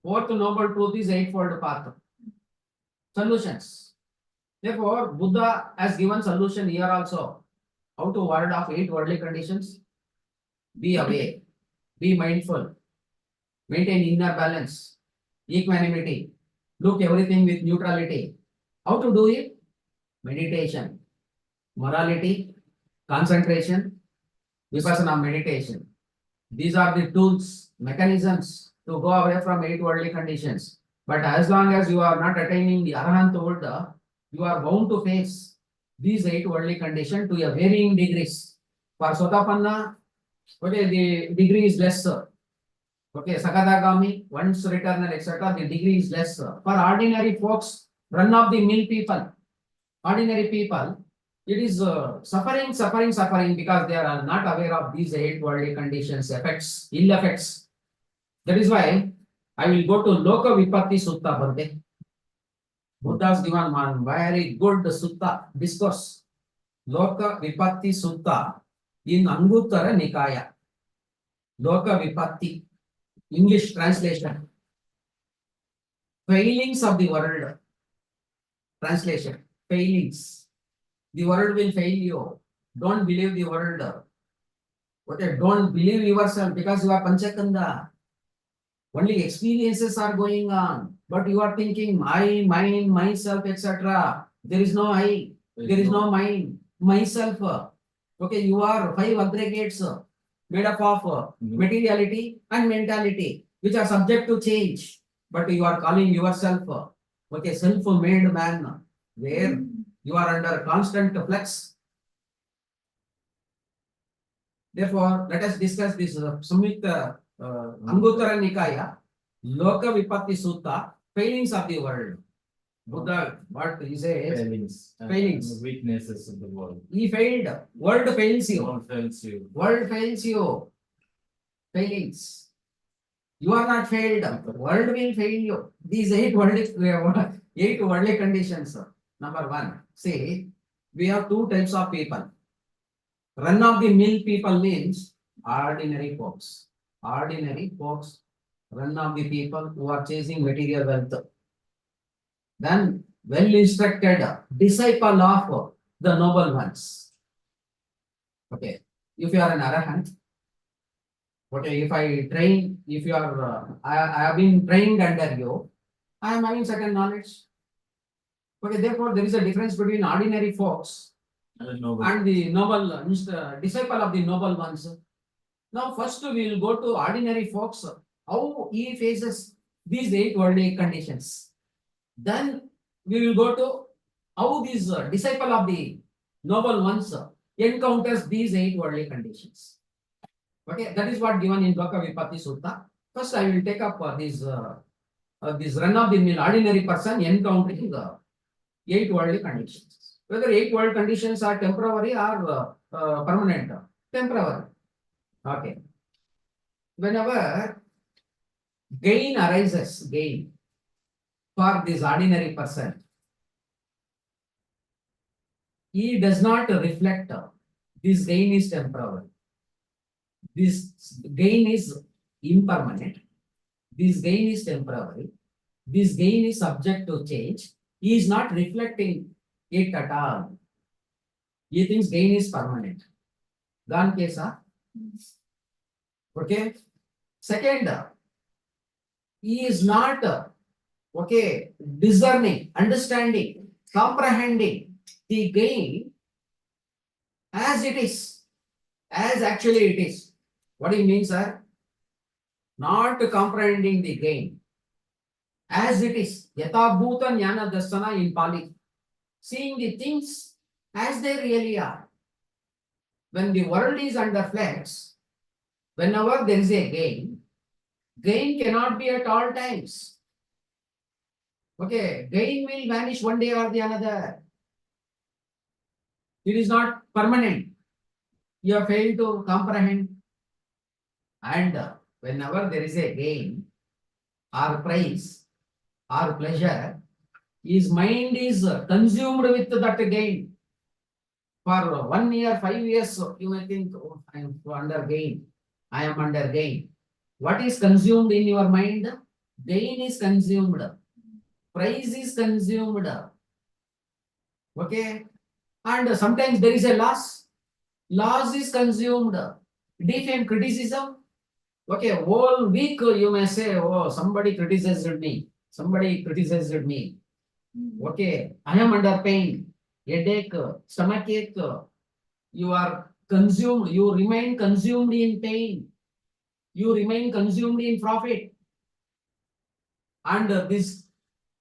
Fourth noble truth is eightfold path. Solutions. Therefore, Buddha has given solution here also. How to ward off 8 worldly conditions? Be aware, be mindful, maintain inner balance, equanimity, look everything with neutrality. How to do it? Meditation, morality, concentration, vipassana meditation. These are the tools, mechanisms to go away from 8 worldly conditions. But as long as you are not attaining the Arahant, you are bound to face these 8 worldly conditions to a varying degrees. For Sotapanna, okay, the degree is less. Okay, Sakadagami, once returnal, etc., the degree is less. For ordinary folks, run of the mill people, ordinary people, it is suffering because they are not aware of these 8 worldly conditions, effects, ill effects. That is why I will go to Loka Vipatti Sutta Bhante. Buddha's given one very good sutta discourse. Loka Vipatti Sutta in Anguttara Nikaya. Loka Vipatti, English translation. Failings of the world. Translation. Failings. The world will fail you. Don't believe the world. Okay, don't believe yourself because you are Panchakanda. Only experiences are going on, but you are thinking I, mine, myself, etc. There is no I, there is no mine, myself. Okay, you are 5 aggregates made up of materiality and mentality, which are subject to change. But you are calling yourself okay, self-made man, where you are under constant flux. Therefore, let us discuss this Sumita Anguttara Nikaya, Loka Vipatti Sutta, failings of the world. Buddha, what he says, Failings. And Failings. the weaknesses of the world. he failed, world fails you, All fails you. world fails you, failings. You are not failed, world will fail you. These 8 worldly conditions. Number 1, see, we have 2 types of people. Run of the mill people means ordinary folks. Ordinary folks, run of the people who are chasing material wealth. Then well instructed disciple of the noble ones. Okay, if you are an arahant, okay, if I train, if you are, I have been trained under you, I am having certain knowledge. Okay, therefore there is a difference between ordinary folks And noble. and the noble disciple of the noble ones. Now, first we will go to ordinary folks, how he faces these 8 worldly conditions. Then we will go to how this disciple of the noble ones encounters these 8 worldly conditions. Okay, that is what given in Loka Vipatti Sutta. First, I will take up this run of the mill ordinary person encountering the 8 worldly conditions. Whether 8 world conditions are temporary or permanent. Temporary. Okay. Whenever gain arises, gain, for this ordinary person. He does not reflect this gain is temporary. This gain is impermanent. This gain is temporary. This gain is subject to change. He is not reflecting it at all. He thinks gain is permanent. Gone case, huh? Okay. Second, he is not okay discerning, understanding, comprehending the gain as it is, as actually it is. What do you mean, sir? Not comprehending the gain as it is. Yatha bhuta jnana darsana in Pali. Seeing the things as they really are. When the world is under flex, whenever there is a gain, gain cannot be at all times. Okay, gain will vanish one day or the another. It is not permanent. You have failed to comprehend. And whenever there is a gain or prize or pleasure, his mind is consumed with that gain. For 1 year, 5 years, you may think, oh, I am under gain. I am under gain. What is consumed in your mind? Gain is consumed. Price is consumed. Okay. And sometimes there is a loss. Loss is consumed. Defame, criticism. Okay, whole week you may say, oh, somebody criticized me. Somebody criticized me. Okay, I am under pain, headache, stomach ache. You are consumed. You remain consumed in pain. You remain consumed in profit. And this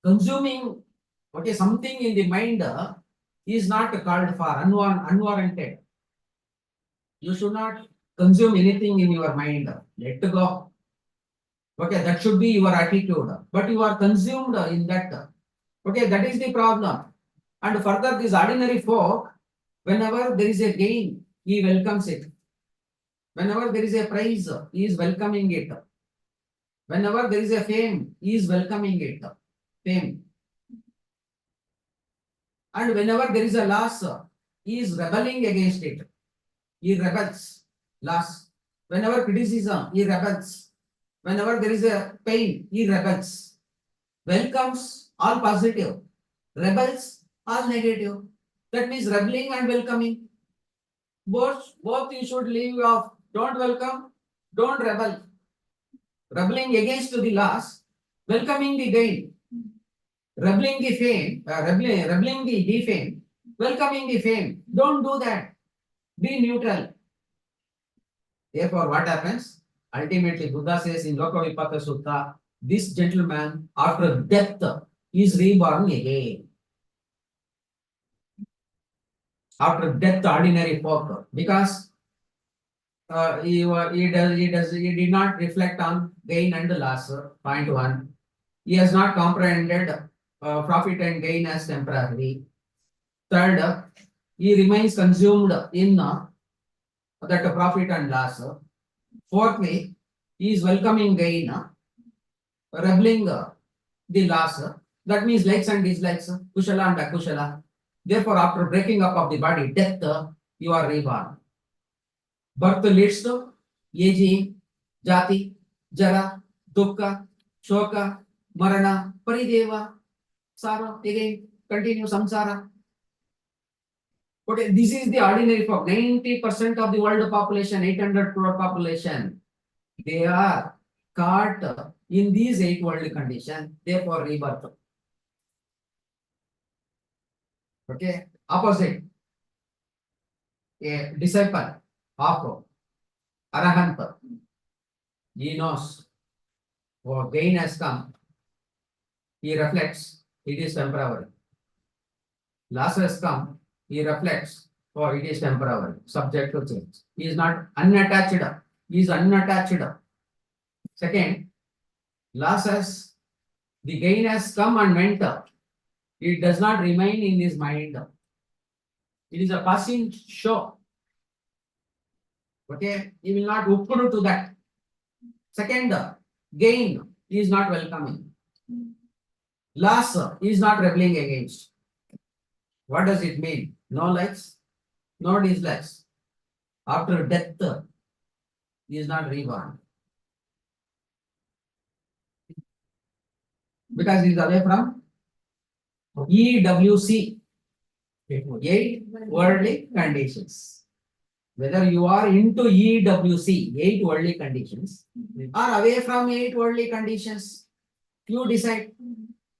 consuming, okay, something in the mind is not called for unwarranted. You should not consume anything in your mind. Let go. Okay, that should be your attitude. But you are consumed in that. Okay, that is the problem. And further, this ordinary folk, whenever there is a gain, he welcomes it. Whenever there is a prize, he is welcoming it. Whenever there is a fame, he is welcoming it. Fame. And whenever there is a loss, he is rebelling against it. He rebels. Loss. Whenever criticism, he rebels. Whenever there is a pain, he rebels. Welcomes all positive. Rebels all negative. That means rebelling and welcoming. Both you should leave off. Don't welcome, don't rebel. Rebelling against the loss, welcoming the gain. Rebelling the fame, rebelling the defame, welcoming the fame. Don't do that. Be neutral. Therefore, what happens? Ultimately, Buddha says in Lokadhamma Sutta, this gentleman, after death, is reborn again. After death, ordinary folk, because he did not reflect on gain and loss. Point one, he has not comprehended profit and gain as temporary. Third, he remains consumed in that profit and loss. Fourthly, he is welcoming gain, rebelling the loss. That means likes and dislikes, kushala and akushala. Therefore, after breaking up of the body, death, you are reborn. Birth leads to aging, jati, jara, dukkha, shoka, marana, parideva, sara, again, continue samsara. Okay, this is the ordinary folk. 90% of the world population, 800 crore population, they are caught in these 8 world conditions, therefore rebirth. Okay, opposite, a disciple of Arahant, he knows, oh, gain has come, he reflects, it is temporary. Loss has come, he reflects, oh, it is temporary, subject to change. He is not unattached, he is unattached. Second, loss has, the gain has come and went, it does not remain in his mind. It is a passing show. Okay, he will not open to that. Second, gain, he is not welcoming. Loss, he is not rebelling against. What does it mean? No likes, no dislikes. After death, he is not reborn. Because he is away from EWC, 8 worldly conditions. Whether you are into EWC, 8 worldly conditions, or away from 8 worldly conditions, you decide.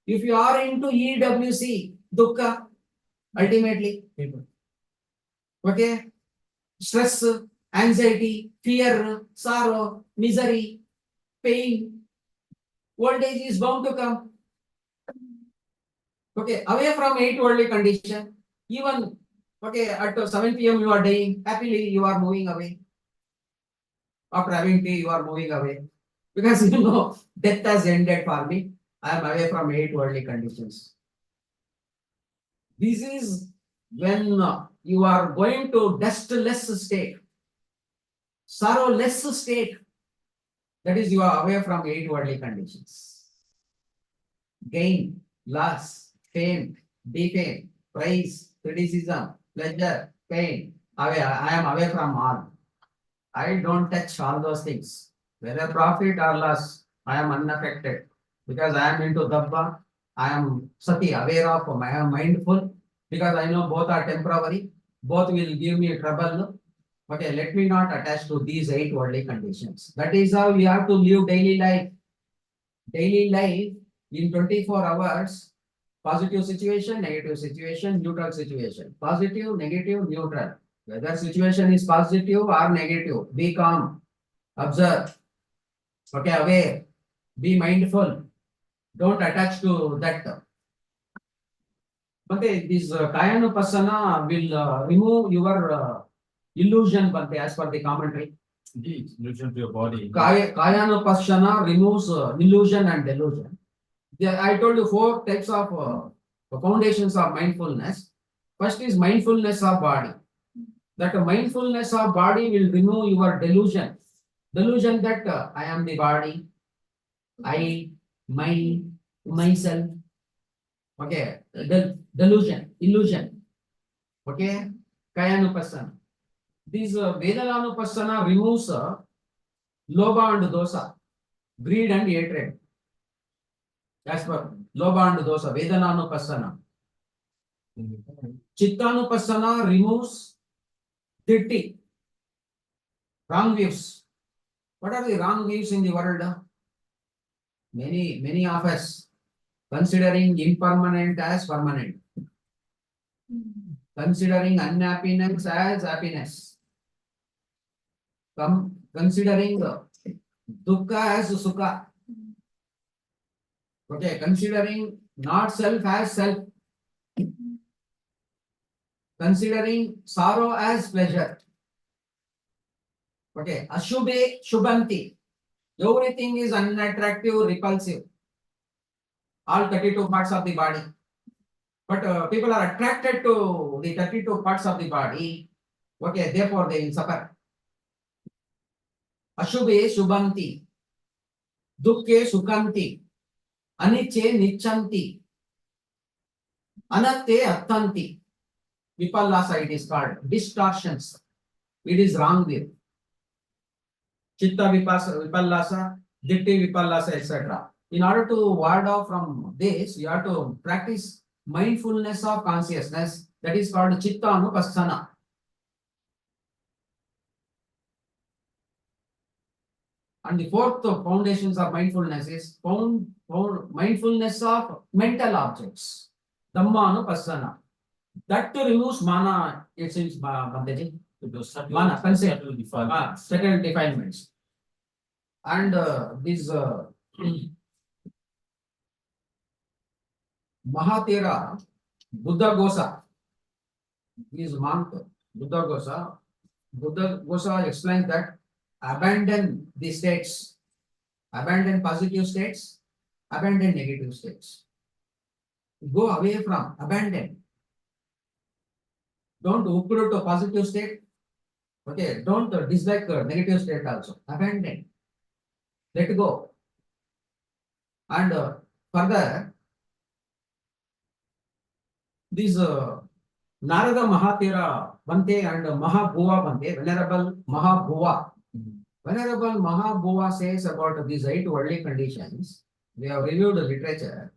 If you are into EWC, dukkha, ultimately, okay, stress, anxiety, fear, sorrow, misery, pain, old age is bound to come. Okay, away from 8 worldly condition, even okay, at 7 p.m. you are dying, happily you are moving away. After having tea, you are moving away. Because you know, death has ended for me. I am away from 8 worldly conditions. This is when you are going to dustless state, sorrowless state. That is, you are away from 8 worldly conditions. Gain, loss, fame, defame, praise, criticism, pleasure, pain. Away, I am away from all. I don't touch all those things. Whether profit or loss, I am unaffected. Because I am into Dabba, I am sati, aware of, I am mindful. Because I know both are temporary, both will give me trouble. Okay, let me not attach to these 8 worldly conditions. That is how we have to live daily life. Daily life in 24 hours, positive situation, negative situation, neutral situation. Positive, negative, neutral. Whether situation is positive or negative, be calm, observe, okay, aware, be mindful, don't attach to that. But this Kayanupasana will remove your illusion, but as per the commentary. Indeed, illusion to your body. Kayanupasana removes illusion and delusion. I told you 4 types of foundations of mindfulness. First is mindfulness of body. That mindfulness of body will remove your delusion. Delusion that I am the body, I, my, myself. Okay, delusion, illusion. Okay, Kayanupasana. This Vedananupasana removes Lobha and Dosa, greed and hatred. As per Lobha and Dosa, Vedananupasana. Chittanupasana removes Ditti, wrong views. What are the wrong views in the world? Many of us considering impermanent as permanent, considering unhappiness as happiness, considering dukkha as sukha, okay, considering not self as self, considering sorrow as pleasure, okay, ashubhe shubhanti, everything is unattractive, repulsive, all 32 parts of the body. But people are attracted to the 32 parts of the body. Okay, therefore they will suffer. Ashubhe shubhanti, dukkhe sukhanti, aniche nichanti, anatte attanti. Vipallasa it is called. Distortions. It is wrong view. Chitta vipallasa, ditti vipallasa, etc. In order to ward off from this, you have to practice mindfulness of consciousness. That is called chitta anupassana. And the 4th foundations of mindfulness is mindfulness of mental objects. Dhamma anupassana. That removes mana, it seems, Bhanteji. Those subtle, Mana, concept. subtle defilements. Certain defilements. And this Mahatera, Buddha Gosa, is monk, Buddha Gosa. Buddha Gosa explains that abandon the states, abandon positive states, abandon negative states. Go away from, abandon. Don't uproot a positive state. Okay, don't dislike a negative state also. Abandon. Let go. And further, this Narada Mahatira Bante and Mahabhuva Bante, Venerable Mahabhuva. Venerable Mahabhuva says about these 8 worldly conditions. We have reviewed the literature.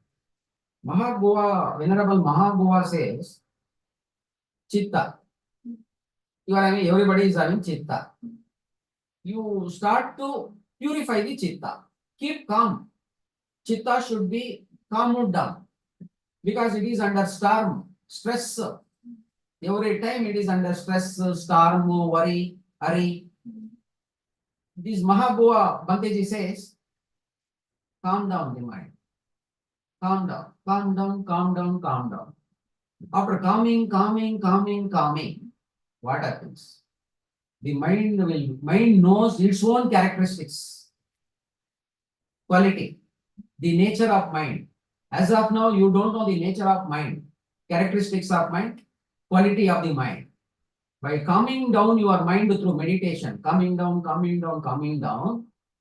Venerable Mahabhuva says, Chitta. You are having, everybody is having Chitta. You start to purify the Chitta. Keep calm. Chitta should be calmed down because it is under storm, stress. Every time it is under stress, storm, worry, hurry. This Mahabhuva Bhanteji says, calm down the mind. Calm down, calm down, calm down, calm down. After calming, what happens? The mind knows its own characteristics, quality, the nature of mind. As of now, you don't know the nature of mind, characteristics of mind, quality of the mind. By calming down your mind through meditation, calming down,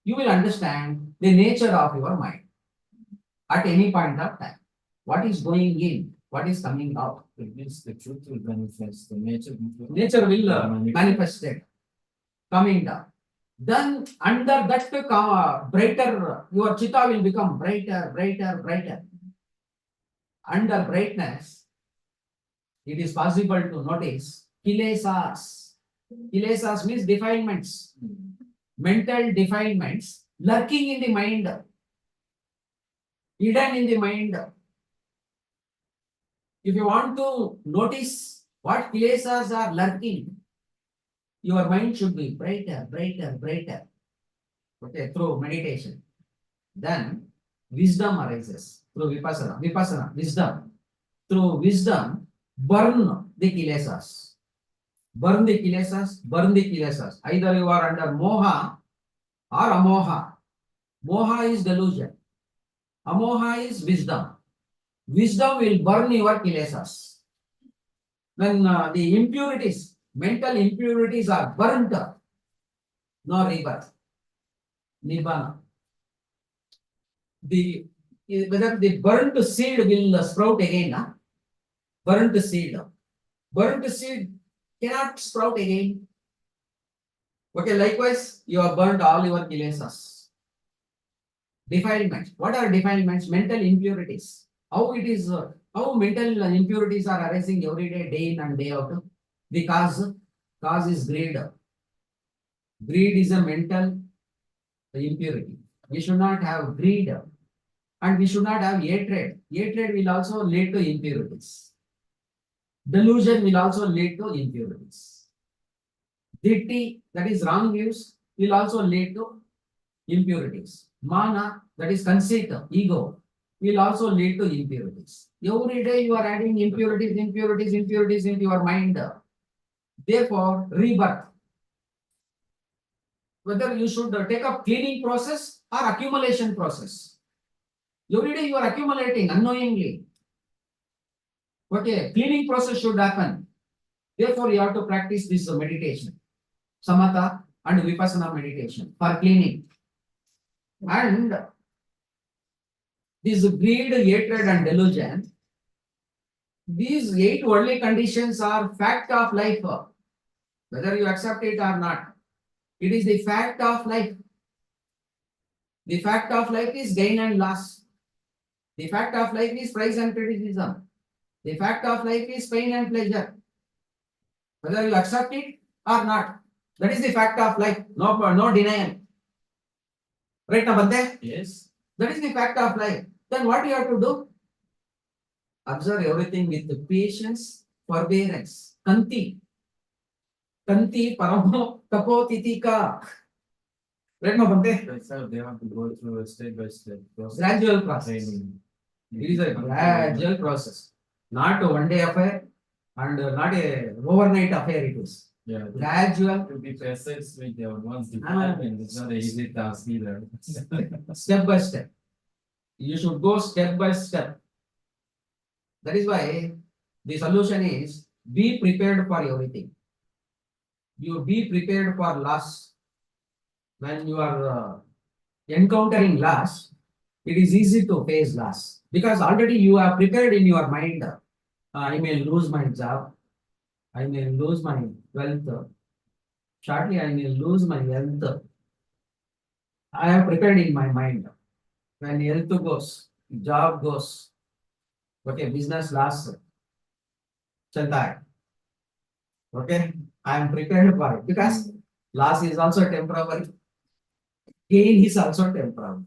you will understand the nature of your mind at any point of time. What is going in, what is coming out. It means the truth will manifest, the nature Will manifest it, coming down. Then under that brighter, your chitta will become brighter. Under brightness, it is possible to notice kilesas. Kilesas means defilements, mental defilements lurking in the mind, hidden in the mind. If you want to notice what kilesas are lurking, your mind should be brighter. Okay, through meditation. Then wisdom arises through vipassana, wisdom. Through wisdom, burn the kilesas. Burn the kilesas. Either you are under moha or amoha. Moha is delusion. Amoha is wisdom. Wisdom will burn your kilesas. When the impurities, mental impurities are burnt, no rebirth, nibbana. Whether the burnt seed will sprout again, burnt seed cannot sprout again. Okay, likewise, you have burnt all your kilesas. Defilements. What are defilements? Mental impurities. How mental impurities are arising every day, day in and day out? The cause is greed. Greed is a mental impurity. We should not have greed, and we should not have hatred. Hatred will also lead to impurities. Delusion will also lead to impurities. Ditti, that is wrong views, will also lead to impurities. Mana, that is conceit, ego, will also lead to impurities. Every day you are adding impurities into your mind. Therefore, rebirth. Whether you should take up cleaning process or accumulation process. Every day you are accumulating unknowingly. Okay, cleaning process should happen. Therefore, you have to practice this meditation, samatha and vipassana meditation for cleaning. And this greed, hatred, and delusion, these 8 worldly conditions are fact of life, whether you accept it or not. It is the fact of life. The fact of life is gain and loss. The fact of life is praise and criticism. The fact of life is pain and pleasure. Whether you accept it or not, that is the fact of life. No denial. Right now, Bante? Yes. That is the fact of life. Then what you have to do? Observe everything with patience, forbearance. Kanti paramo tapotitika. Right now, Bante? That's how they have to go through a step-by-step process. Gradual process. Training. It is a gradual process. Not a one-day affair and not a overnight affair it is. Yeah. Gradual, To be precise with their one's development, it's not an easy task either. step by step. You should go step by step. That is why the solution is be prepared for everything. You be prepared for loss. When you are encountering loss, it is easy to face loss because already you are prepared in your mind. I may lose my job. I may lose my wealth. Shortly, I may lose my health. I have prepared in my mind. When health goes, job goes, okay, business loss, chalta hai. Okay, I am prepared for it because loss is also temporary, gain is also temporary.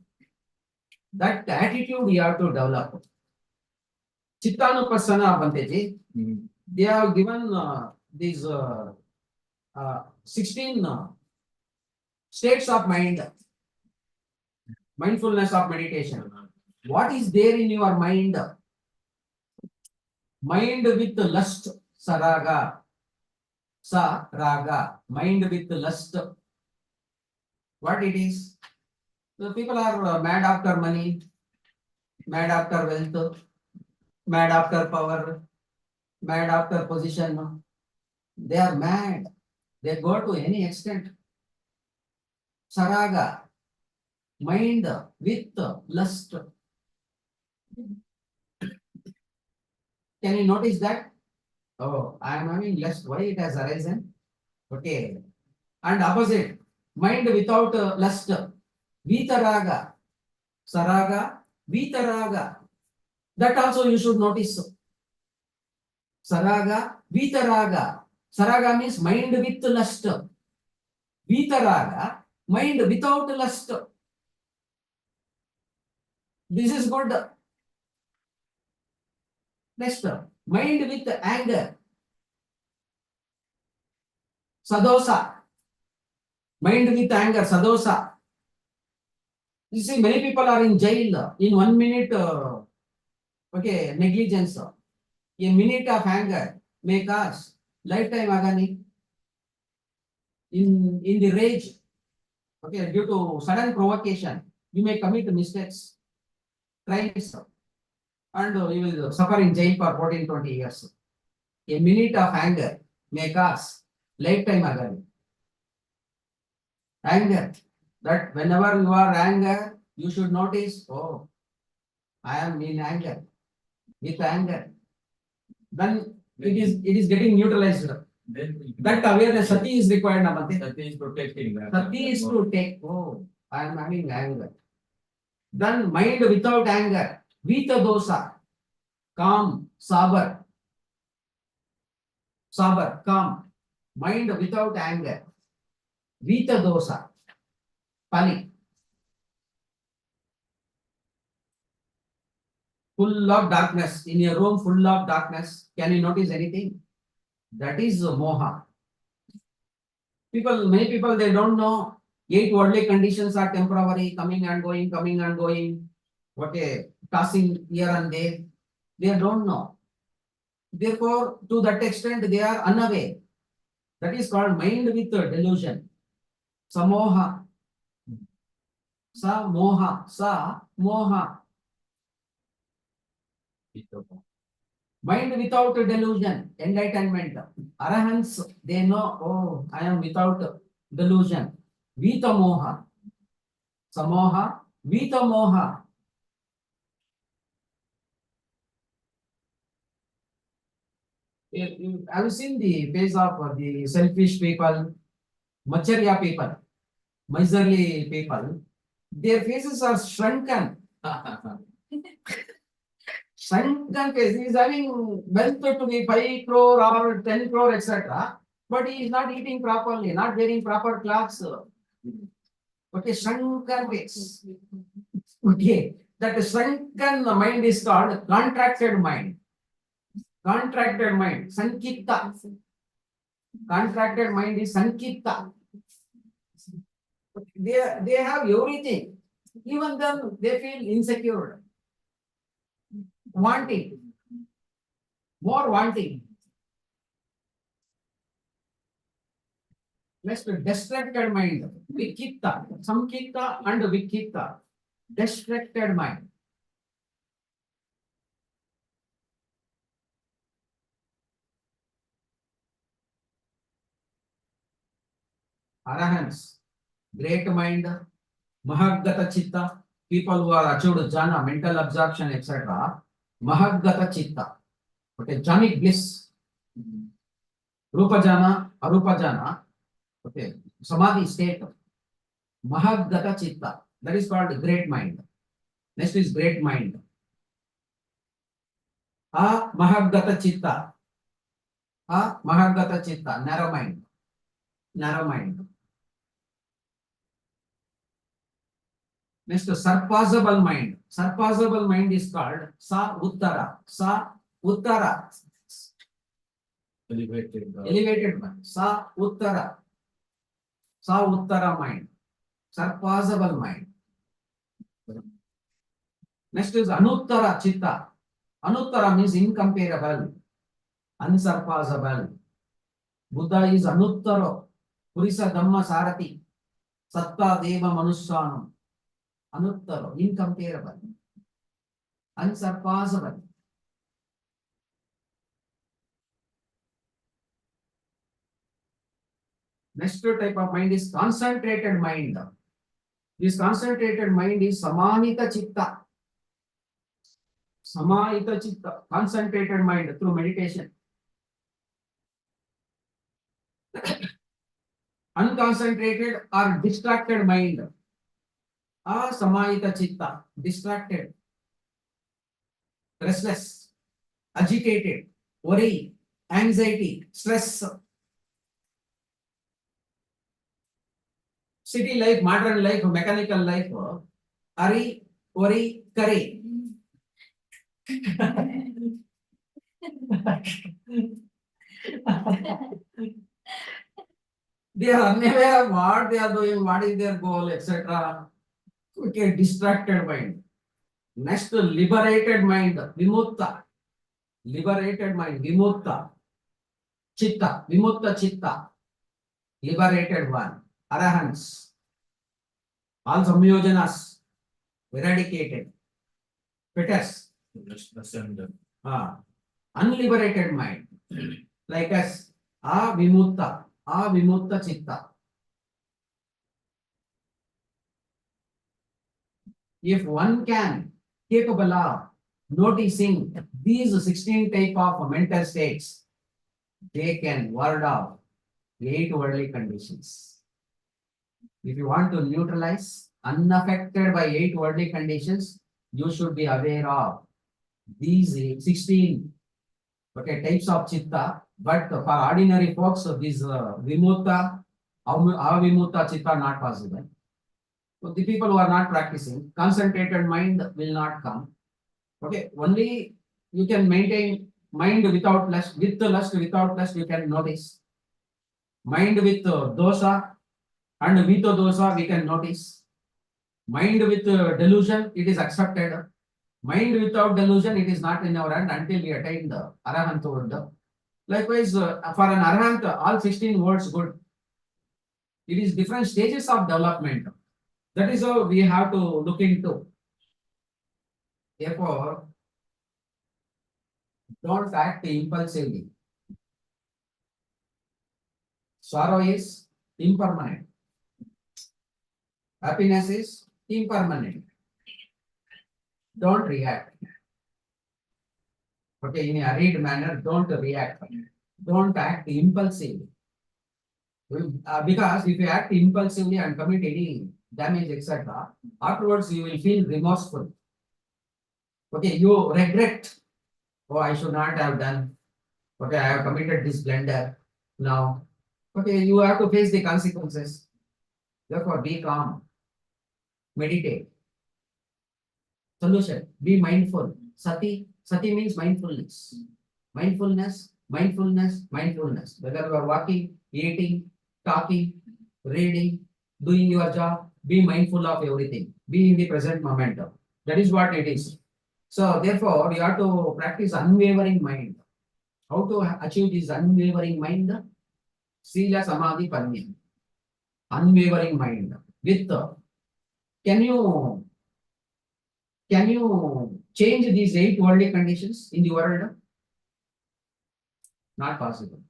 That attitude we have to develop. Chittanupassana Banteji, they have given these 16 states of mind, mindfulness of meditation. What is there in your mind? Mind with lust, saraga, raga, mind with lust. What it is? The people are mad after money, mad after wealth, mad after power, mad after position. They are mad. They go to any extent. Saraga, mind with lust. Can you notice that? Oh, I am having lust. Why it has arisen? Okay. And opposite, mind without lust. Vitaraga, saraga, vitaraga. That also you should notice. Saraga, vitaraga. Saraga means mind with lust. Vitaraga, mind without lust. This is good. Next, mind with anger. Sadosa. Mind with anger, sadosa. You see, many people are in jail in 1 minute, okay, negligence. A minute of anger may cause lifetime agony. In the rage, okay, due to sudden provocation, you may commit mistakes, crimes, and you will suffer in jail for 14, 20 years. A minute of anger may cause lifetime agony. Anger. That whenever you are anger, you should notice, oh, I am in anger, with anger. Then it is getting neutralized. Then That awareness, sati is required, Namante. that is protecting that. Sati is to take, oh, I am having anger. Then mind without anger, vita dosa, calm, sabar, calm. Mind without anger, vita dosa, pali. Full of darkness, in a room full of darkness, can you notice anything? That is moha. Many people, they don't know 8 worldly conditions are temporary, coming and going, okay, passing here and there. They don't know. Therefore, to that extent, they are unaware. That is called mind with delusion. Samoha. Sa moha. Mind without delusion, enlightenment. Arahants, they know, oh, I am without delusion. Vita moha. Samoha, vita moha. Have you seen the face of the selfish people, Macharya people, miserly people? Their faces are shrunken. Shrunken face. He is having wealth to be 5 crore or 10 crore, etc. But he is not eating properly, not wearing proper clothes. Okay, shrunken face. Okay, that shrunken mind is called contracted mind. Contracted mind, sankitta. Contracted mind is sankitta. They have everything. Even then, they feel insecure. Wanting. More wanting. Next, distracted mind. Vikitta. Samkitta and vikitta. Distracted mind. Arahants. Great mind. Mahagata chitta. people who are achieved jhana, mental absorption, etc. Mahagata chitta. Okay, jhanic bliss. Rupa jhana, arupa jhana. Okay, samadhi state. Mahagata chitta. That is called great mind. Next is great mind. Mahagata chitta. Mahagata chitta. Narrow mind. Narrow mind. Next, surpassable mind. Surpassable mind is called Sa Uttara. Sa Uttara. Elevated. Elevated mind. Sa Uttara. Sa Uttara mind. Surpassable mind. Next is Anuttara Chitta. Anuttara means incomparable, unsurpassable. Buddha is Anuttaro. Purisa Dhamma Sarati. Satta Deva Manusyanam. Anuttaro, incomparable, unsurpassable. Next type of mind is concentrated mind. This concentrated mind is Samanita Chitta. Samanita Chitta, concentrated mind through meditation. Unconcentrated or distracted mind. Samanita Chitta, distracted, restless, agitated, worry, anxiety, stress. City life, modern life, mechanical life, hurry, worry, curry. They are unaware of what they are doing, what is their goal, etc. Okay, distracted mind. Next, liberated mind, vimutta. Liberated mind, vimutta. Chitta, vimutta chitta. Liberated one. Arahants. All samyojanas. Eradicated. Fittest. Unliberated mind. Like us. Vimutta chitta. If one can capable of noticing these 16 type of mental states, they can ward off 8 worldly conditions. If you want to neutralize, unaffected by 8 worldly conditions, you should be aware of these 16 types of chitta. But for ordinary folks, these vimutta, avimutta chitta not possible. So the people who are not practicing, concentrated mind will not come. Okay, only you can maintain mind without lust, with the lust, without lust, you can notice. Mind with dosa and with dosa, we can notice. Mind with delusion, it is accepted. Mind without delusion, it is not in our hand until we attain the Arahant word. Likewise, for an Arahant, all 16 words good. It is different stages of development. That is how we have to look into. Therefore, don't act impulsively. Sorrow is impermanent. Happiness is impermanent. Don't react. Okay, in a hurried manner, don't react. Don't act impulsively. Because if you act impulsively and commit any damage, etc., afterwards you will feel remorseful. Okay, you regret. Oh, I should not have done. Okay, I have committed this blunder. Now, okay, you have to face the consequences. Therefore, be calm. Meditate. Solution. Be mindful. Sati means mindfulness. Mindfulness, mindfulness, mindfulness. Whether you are walking, eating, talking, reading, doing your job, be mindful of everything. Be in the present moment. That is what it is. So therefore, you have to practice unwavering mind. How to achieve this unwavering mind? Sila Samadhi Panya. Unwavering mind. With can you change these 8 worldly conditions in the world? Not possible.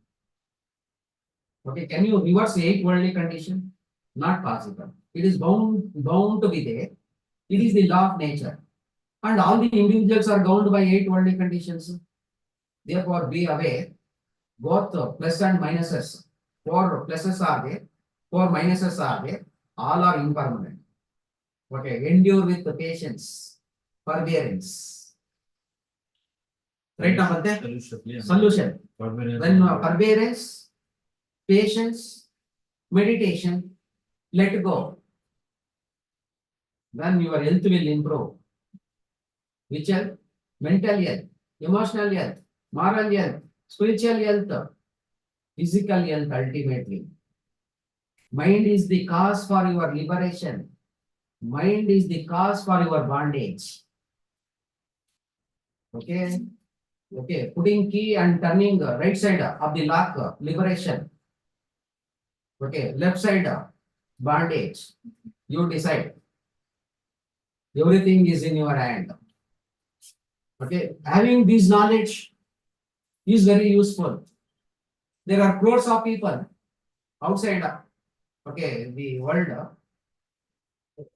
Okay, can you reverse 8 worldly condition? Not possible. It is bound to be there. It is the law of nature. And all the individuals are bound by 8 worldly conditions. Therefore, be aware, both plus and minuses. 4 pluses are there, 4 minuses are there, all are impermanent. Okay, endure with the patience, forbearance. Right, Namadde? Solution. Yeah. Solution. Forbearance. When forbearance, patience, meditation, let go, then your health will improve. Which health? Mental health, emotional health, moral health, spiritual health, physical health ultimately. Mind is the cause for your liberation. Mind is the cause for your bondage. Okay. Okay. Putting key and turning right side of the lock, liberation. Okay. Left side, bondage. You decide. Everything is in your hand. Okay. Having this knowledge is very useful. There are crores of people outside, okay, the world.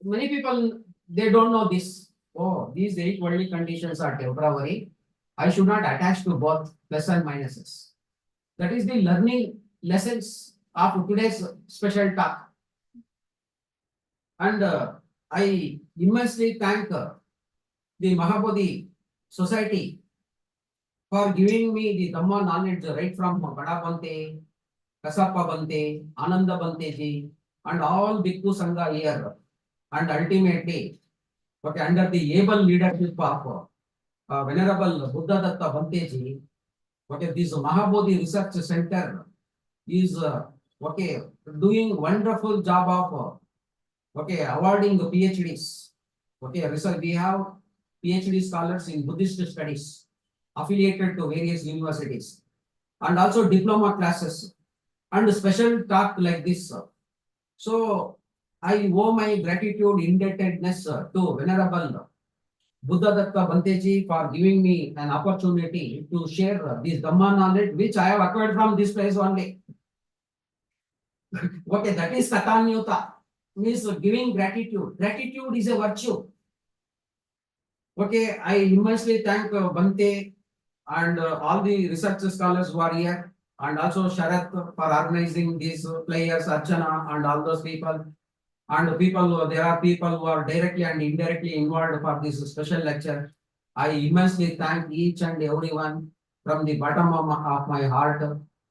Many people, they don't know this. Oh, these 8 worldly conditions are temporary. I should not attach to both plus and minuses. That is the learning lessons of today's special talk. And I immensely thank the Mahabodhi Society for giving me the Dhamma knowledge right from Bada Bante, Kasapa Bante, Ananda Bante ji, and all Bhikkhu Sangha here. And ultimately, okay, under the able leadership of Venerable Buddha Datta Bante ji, okay, this Mahabodhi Research Center is okay, doing wonderful job of okay, awarding the PhDs. Okay, research, we have PhD scholars in Buddhist studies affiliated to various universities, and also diploma classes and special talk like this. So I owe my gratitude, indebtedness to Venerable Buddha Datta Banteji for giving me an opportunity to share this Dhamma knowledge, which I have acquired from this place only. Okay, that is Katanyuta, means giving gratitude. Gratitude is a virtue. Okay, I immensely thank Bante and all the research scholars who are here, and also Sharath for organizing these players, Archana, and all those people. And people, there are people who are directly and indirectly involved for this special lecture. I immensely thank each and everyone from the bottom of my heart,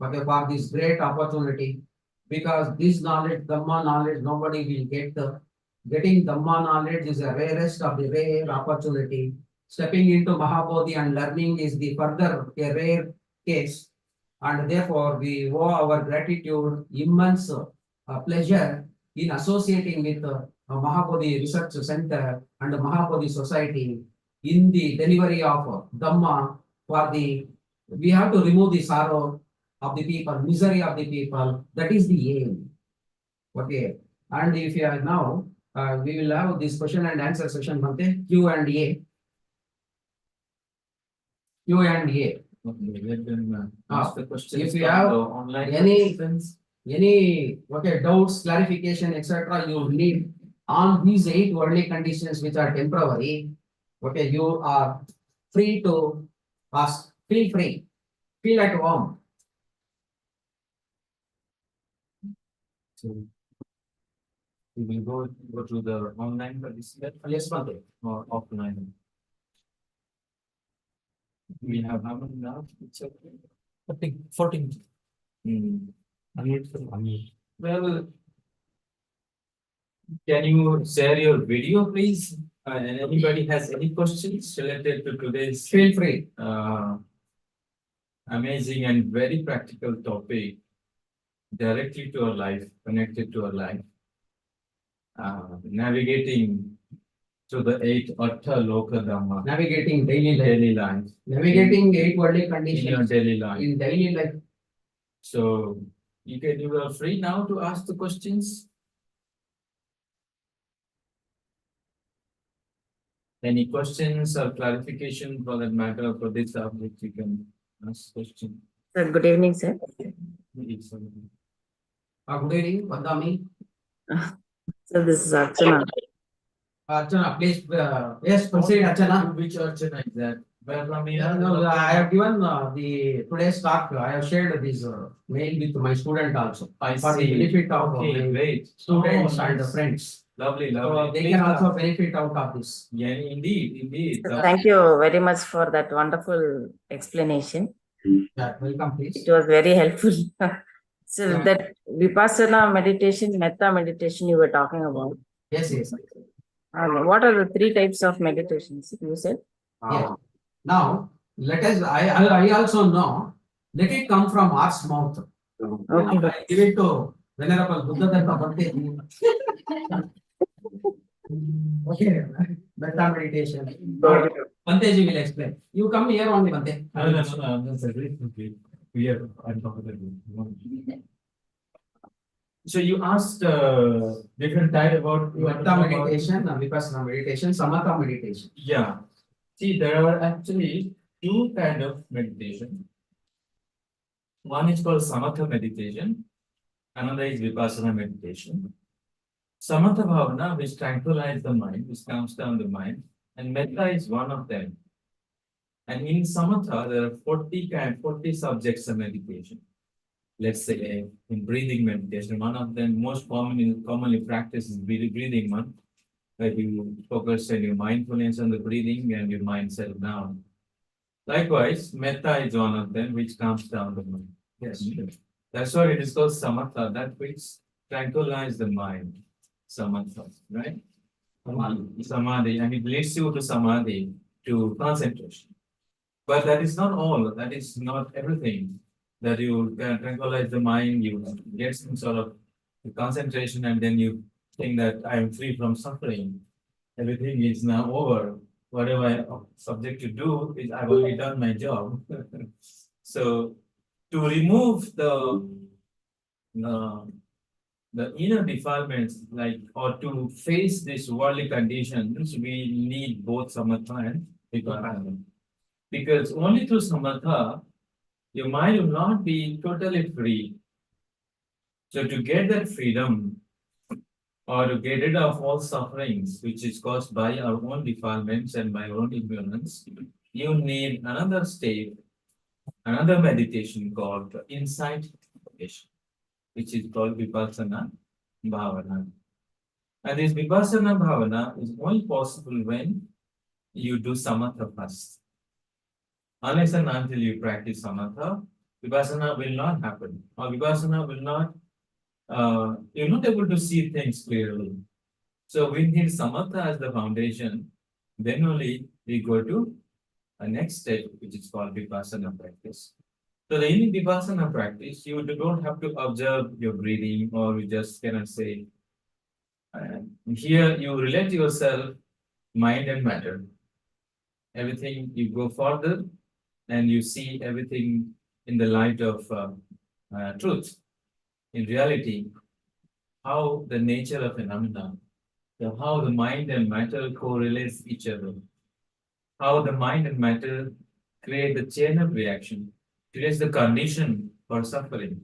okay, for this great opportunity, because this knowledge, Dhamma knowledge, nobody will get. Getting Dhamma knowledge is a rarest of the rare opportunity. Stepping into Mahabodhi and learning is the further a rare case. And therefore, we owe our gratitude, immense pleasure in associating with Mahabodhi Research Center and Mahabodhi Society in the delivery of Dhamma for the, we have to remove the sorrow of the people, misery of the people. That is the aim. Okay. And if you are now, we will have this question and answer session, Bhante, Q and A. Q and A. Okay, let them ask the questions. If you from have the online any- participants. Any okay doubts, clarification, etc. you need on these 8 worldly conditions which are temporary, okay, you are free to ask. Feel free. Feel at home. So we will go to the online participant Yes, Bhante. or offline. We have how many now? It's okay. 14. Well, can you share your video, please? And anybody has any questions related to today's Feel free. amazing and very practical topic, directly to our life, connected to our life, navigating to the 8 Atta Lokadhamma, Navigating daily life. daily life, Navigating 8 worldly in your conditions daily life. in daily life. So you are free now to ask the questions. Any questions or clarification for that matter for this subject, you can ask question. Sir, good evening, sir. It's, Good evening, Vandami. So this is Archana. Archana, please, yes, proceed, Archana. Which Archana is that? Where from No, I have given the today's talk, I have shared this mail with my student also. I For the see. benefit of Okay, my great. students Oh, and nice. friends. Lovely, So lovely. they Please can start. also benefit out of this. Yeah, indeed. Thank you very much for that wonderful explanation. Yeah, welcome, It please. was very helpful. So Yeah. that Vipassana meditation, Metta meditation you were talking about. Yes, yes. What are the three types of meditations you said? Yes. Now, let us, I also know, let it come from R's mouth. Okay. I give it to Venerable Buddha Datta Bhante. Okay, metta meditation. Bhanteji will explain. You come here only, Bhante. No, that's a great thing. We are uncomfortable. So you asked different type about Metta meditation, Vipassana meditation, Samatha meditation. Yeah. See, there are actually two kind of meditation. One is called Samatha meditation, another is Vipassana meditation. Samatha bhavana, which tranquilize the mind, which calms down the mind, and Metta is one of them. And in Samatha, there are 40 subjects of meditation. Let's say in breathing meditation, one of them most commonly practiced is breathing one, where you focus on your mindfulness on the breathing and your mind settle down. Likewise, metta is one of them, which calms down the mind. Yes. That's why it is called samatha, that which tranquilize the mind. Samatha, right? Samadhi, and it leads you to samadhi, to concentration. But that is not all, that is not everything. That you can tranquilize the mind, you get some sort of concentration, and then you think that I am free from suffering. Everything is now over. Whatever I am subject to do is I've already done my job. So to remove uh, the inner defilements, like, or to face these worldly conditions, we need both samatha and vipassana. Because only through samatha, your mind will not be totally free. So to get that freedom, or to get rid of all sufferings which is caused by our own defilements and by our own ignorance, you need another state, another meditation called insight meditation, which is called vipassana bhavana. And this vipassana bhavana is only possible when you do samatha first. Unless and until you practice samatha, vipassana will not happen, or vipassana will not, you're not able to see things clearly. So we need samatha as the foundation, then only we go to a next step, which is called vipassana practice. So in vipassana practice, you don't have to observe your breathing, or you just cannot say. Here you relate yourself, mind and matter. Everything you go further, and you see everything in the light of truth. In reality, how the nature of phenomena, how the mind and matter correlates each other, how the mind and matter create the chain of reaction, creates the condition for suffering,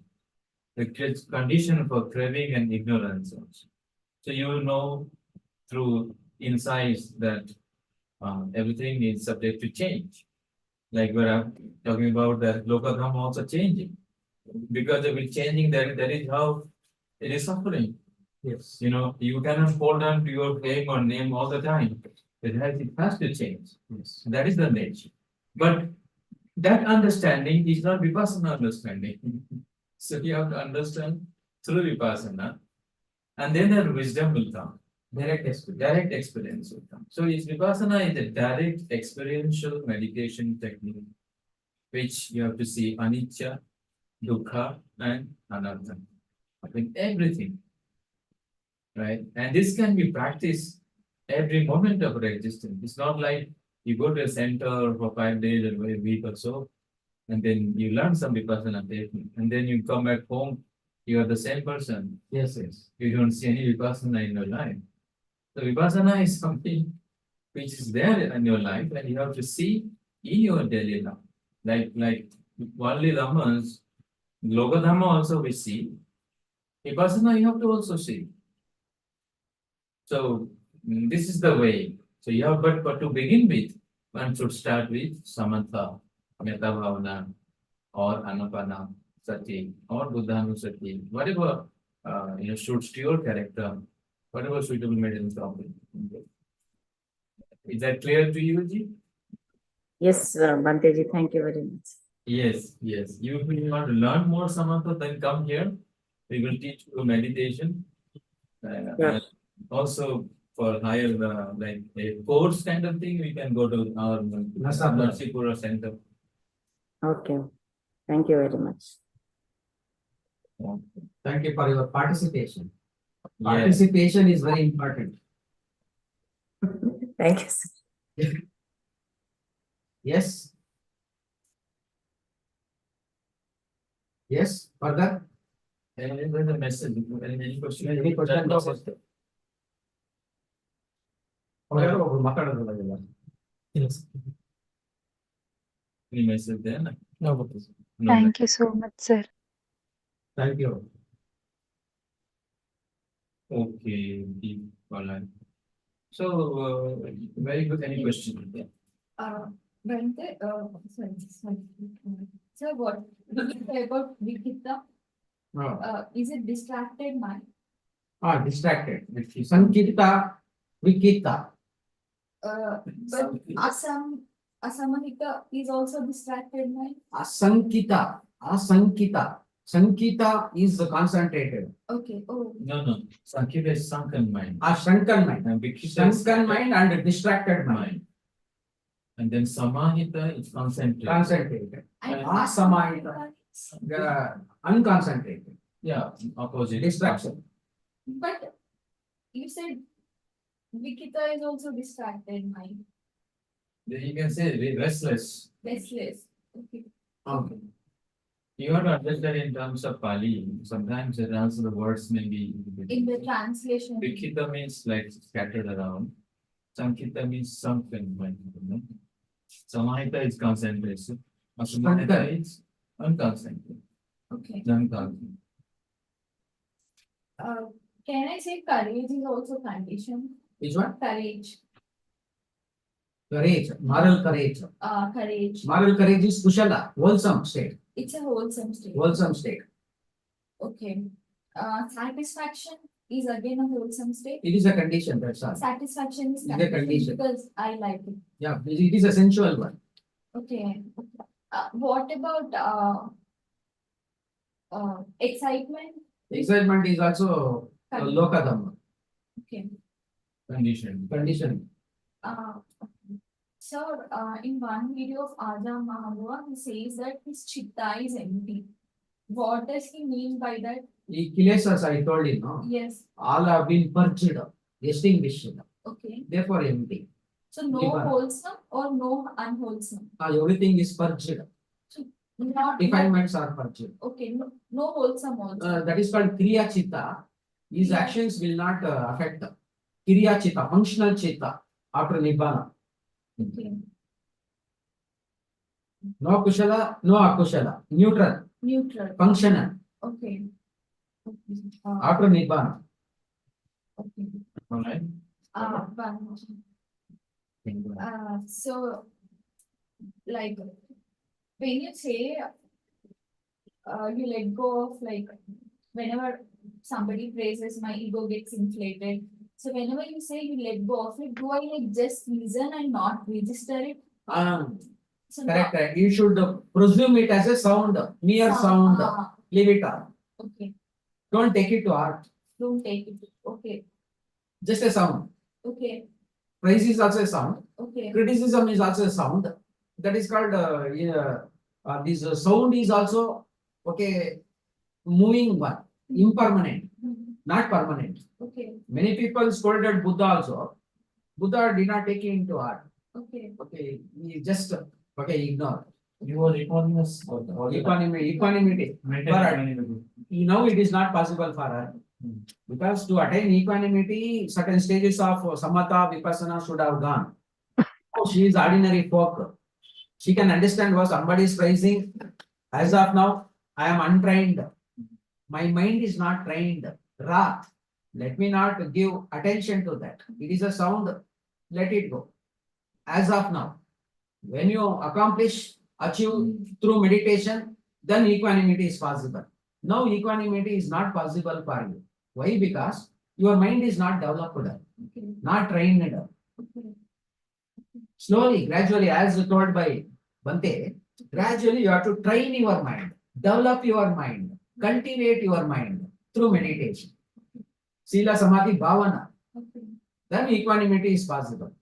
the condition for craving and ignorance also. So you will know through insights that everything is subject to change. Like we're talking about that Lokadhamma also changing. Because of it changing, that is how it is suffering. Yes. You know, you cannot hold on to your fame or name all the time. It has to change. Yes. That is the nature. But that understanding is not vipassana understanding. So you have to understand through vipassana, and then the wisdom will come. Direct experience will come. So vipassana is a direct experiential meditation technique, which you have to see anicca, dukkha, and anatta. In everything. Right? And this can be practiced every moment of our existence. It's not like you go to a center for 5 days or a week or so, and then you learn some vipassana technique, and then you come back home, you are the same person. Yes, yes. You don't see any vipassana in your life. So vipassana is something which is there in your life, and you have to see in your daily life. Like worldly dhammas, Lokadhamma also we see. Vipassana you have to also see. So this is the way. So you have, but to begin with, one should start with Samatha, Metta Bhavana, or Anapana Sati, or Buddhanusati, whatever suits to your character, whatever suitable medicine topic. Is that clear to you, Ji? Yes, Banteji, thank you very much. Yes, yes. You, if you want to learn more Samatha, then come here. We will teach you meditation. Yeah. Also, for higher, like a course kind of thing, we can go to our Narsipura center. Okay, thank you very much. Thank you for your participation. Yes. Participation is very important. Thank you, sir. Yes. Yes, further. And then the message, any question? Any question? ಅವ್ರ್ಯಾರೋ ಒಬ್ರು ಮಾತಾಡೋದಿಲ್ಲ ಇಲ್ಲ. Any message there? No. No. Thank you so much, sir. Thank you. Okay, deep, all right. So, very good. Any question? Bhante, sorry. So what did you say about Vikita? Is it distracted mind? Distracted. Sankita, Vikita. But Asamahita is also distracted mind? Asankita. Sankita is concentrated. Okay, oh, No, no. Sankita is sunken mind. Shrunken mind. And Vikita is Shrunken mind and distracted mind. And then Samahita is concentrated. Concentrated. and Asamahita. Unconcentrated. Yeah, opposite. Distraction. But you said Vikita is also distracted mind, Then you can say restless. restless. Okay, Okay. You have to understand in terms of Pali. Sometimes it also the words may be. in the translation. Vikita means like scattered around. Sankita means sunken mind. Samahita is concentration. Asamahita is unconcentrated. Okay. Non-concentrated. Can I say courage is also condition? Which one? Courage, Courage. Moral courage. courage. Moral courage is kushala, wholesome state. It's a wholesome state. Wholesome state. Okay. Satisfaction is again a wholesome state. It is a condition, that's all. Satisfaction is Is a condition. condition because I like it. Yeah, it is a sensual one. Okay. What about excitement? Excitement is also a Lokadhamma. Okay. Condition. Condition. So in one video of Aja Mahavira, he says that his chitta is empty. What does he mean by that? The kilesas I told you, no? Yes. All have been purged, extinguished, Okay. therefore empty. So no Nibbana. wholesome or no unwholesome. Everything is purged. Not Defilements are purged. okay. No wholesome also. That is called Kriya Chitta. His Yeah. actions will not affect Kriya Chitta, functional Chitta after Nibbana. Okay. No Kushala, no Akushala, neutral, Neutral. functional Okay. Okay. after Nibbana. Okay. All right. One more. So, like, when you say, you let go of, like, whenever somebody praises, my ego gets inflated. So whenever you say you let go of it, do I like just listen and not register it? So Correct, correct. You should presume it as a sound, mere sound. Leave it on. Okay, Don't take it to heart. don't take it. Okay, Just a sound. okay, Praise is also a sound. okay, Criticism is also a sound. That is called this sound is also okay, moving one, impermanent, not permanent. okay, Many people scolded Buddha also. Buddha did not take it into heart. okay, Okay, he just okay ignore. You are equanimous. Equanimity. Now it is not possible for her. Because to attain equanimity, certain stages of samatha, vipassana should have gone. She is ordinary folk. She can understand what somebody is praising. As of now, I am untrained. My mind is not trained. Ra. Let me not give attention to that. It is a sound, let it go. As of now, when you achieve through meditation, then equanimity is possible. Now equanimity is not possible for you. Why? Because your mind is not developed, Okay. not trained. Okay. Slowly, gradually, as told by Bante, gradually you have to train your mind, develop your mind, cultivate your mind through meditation. Sila Samadhi Bhavana. Okay. Then equanimity is possible.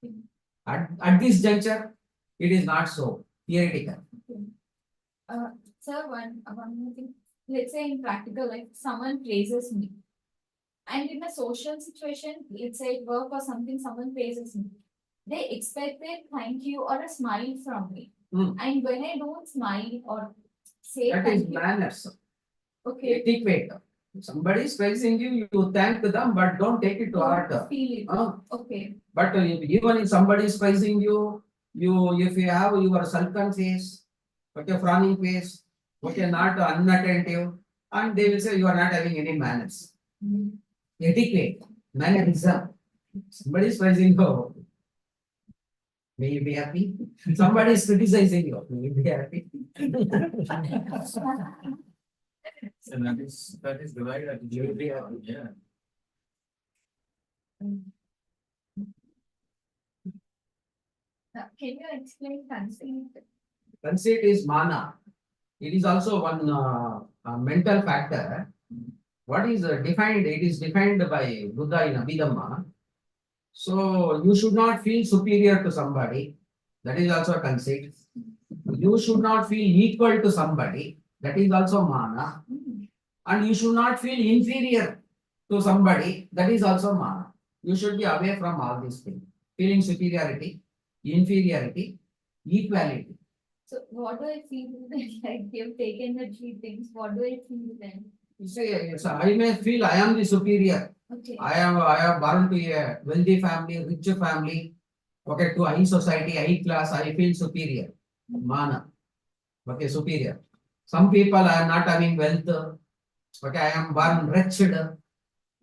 Okay. At this juncture, it is not so theoretical. Okay. Sir, one more thing. Let's say in practical life, someone praises me. And in a social situation, let's say at work or something, someone praises me. They expect a thank you or a smile from me. Hmm. And when I don't smile or say That is thank you, manners, okay, etiquette. If somebody is praising you, you thank them, but don't take it to heart. don't feel it. Uh, Okay. But even if somebody is praising you, if you have your sullen face, okay, frowning face, okay, not unattentive, and they will say you are not having any manners. Mm. Etiquette, mannerism. Somebody is praising you. May you be happy. Somebody is criticizing you. May you be happy. So that is the right attitude. Yeah. Can you explain conceit? Conceit is mana. It is also one mental factor. What is defined? It is defined by Buddha in Abhidhamma. So you should not feel superior to somebody. That is also a conceit. You should not feel equal to somebody. That is also mana. Mm. And you should not feel inferior to somebody. That is also mana. You should be away from all these things. Feeling superiority, inferiority, equality. So what do I feel then? Like you've taken the three things, what do I feel then? You say, so I may feel I am the superior. Okay. I am born to a wealthy family, rich family. Okay, to high society, high class, I feel superior. Mana. Okay, superior. Some people are not having wealth. Okay, I am born wretched.